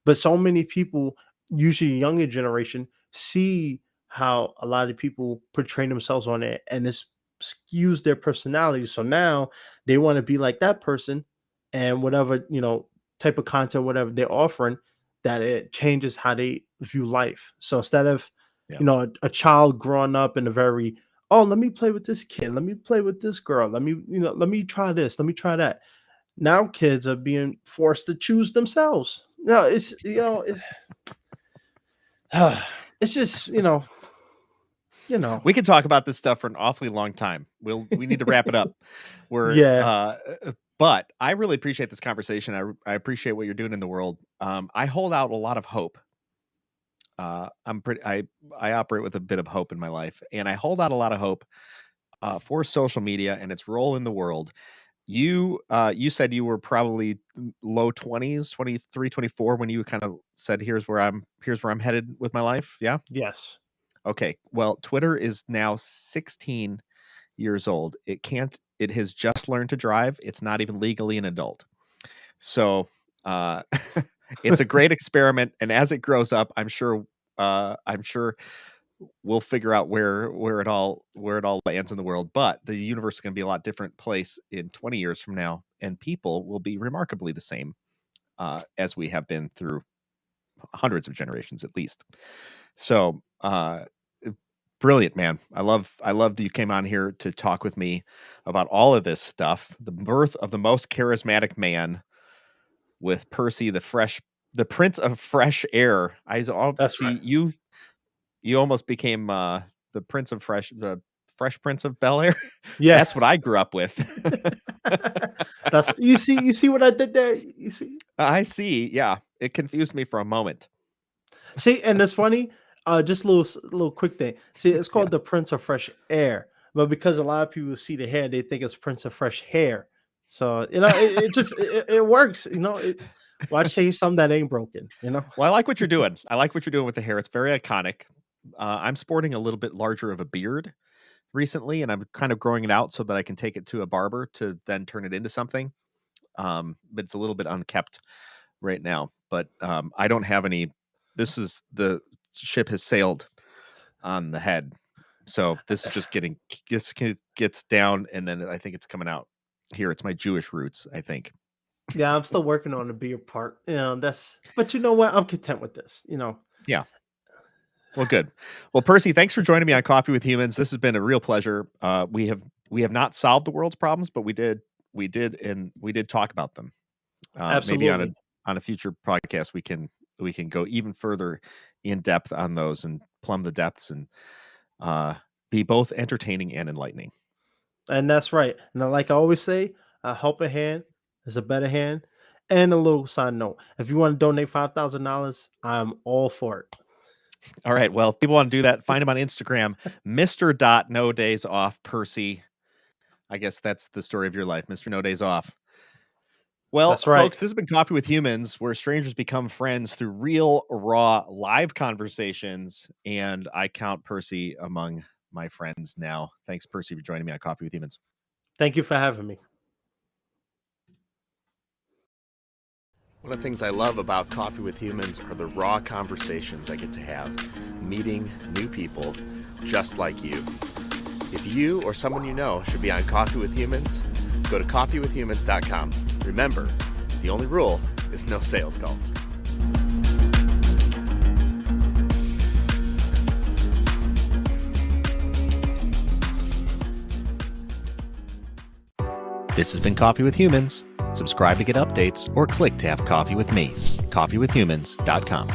But so many people, usually younger generation, see how a lot of people portray themselves on it, and this skews their personality. So now they want to be like that person, and whatever type of content, whatever they're offering, that it changes how they view life. So instead of Yeah. a child growing up in a very, oh, let me play with this kid, let me play with this girl, let me try this, let me try that. Now kids are being forced to choose themselves. No, it's just you know. We could talk about this stuff for an awfully long time. We need to wrap it up. We're Yeah, but I really appreciate this conversation. I appreciate what you're doing in the world. I hold out a lot of hope. I operate with a bit of hope in my life, and I hold out a lot of hope for social media and its role in the world. You said you were probably low 20s, 23, 24 when you kind of said here's where I'm headed with my life. Yeah. yes. Okay. Well, Twitter is now 16 years old. It has just learned to drive. It's not even legally an adult. So, uh it's a great experiment, and as it grows up, I'm sure we'll figure out where it all lands in the world, but the universe is going to be a lot different place in 20 years from now, and people will be remarkably the same as we have been through hundreds of generations at least. So, brilliant, man. I love that you came on here to talk with me about all of this stuff. The birth of the most charismatic man with Percy, the Prince of Fresh Air. That's See right. you almost became the Fresh Prince of Bel Air. Yeah. That's what I grew up with. That's you see what I did there? You see? I see. Yeah, it confused me for a moment. See, and it's funny. Just a little quick thing. See, it's Yeah. called the Prince of Fresh Air, but because a lot of people see the hair, they think it's Prince of Fresh Hair. So it just it works. Why change something that ain't broken? Well, I like what you're doing. I like what you're doing with the hair. It's very iconic. I'm sporting a little bit larger of a beard recently, and I'm kind of growing it out so that I can take it to a barber to then turn it into something. But it's a little bit unkept right now. But I don't have any. The ship has sailed on the head, so this is just gets down, and then I think it's coming out here. It's my Jewish roots, I think. Yeah, I'm still working on the beard part. But you know what? I'm content with this. Yeah. Well, good. Well, Percy, thanks for joining me on Coffee with Humans. This has been a real pleasure. We have not solved the world's problems, but we did talk about them. Maybe on a Absolutely. future podcast we can go even further in depth on those and plumb the depths and uh, be both entertaining and enlightening. And that's right. And like I always say, a helping hand is a better hand. And a little side note: if you want to donate $5,000, I'm all for it. All right. Well, if people want to do that, find him on Instagram, Mr. Dot No Days Off Percy. I guess that's the story of your life, Mr. No Days Off. Well, That's right. folks, this has been Coffee with Humans, where strangers become friends through real, raw, live conversations. And I count Percy among my friends now. Thanks, Percy, for joining me on Coffee with Humans. Thank you for having me. One of the things I love about Coffee with Humans are the raw conversations I get to have, meeting new people just like you. If you or someone you know should be on Coffee with Humans, go to coffeewithhumans.com. Remember, the only rule is no sales calls. This has been Coffee with Humans. Subscribe to get updates or click to have coffee with me. coffeewithhumans.com.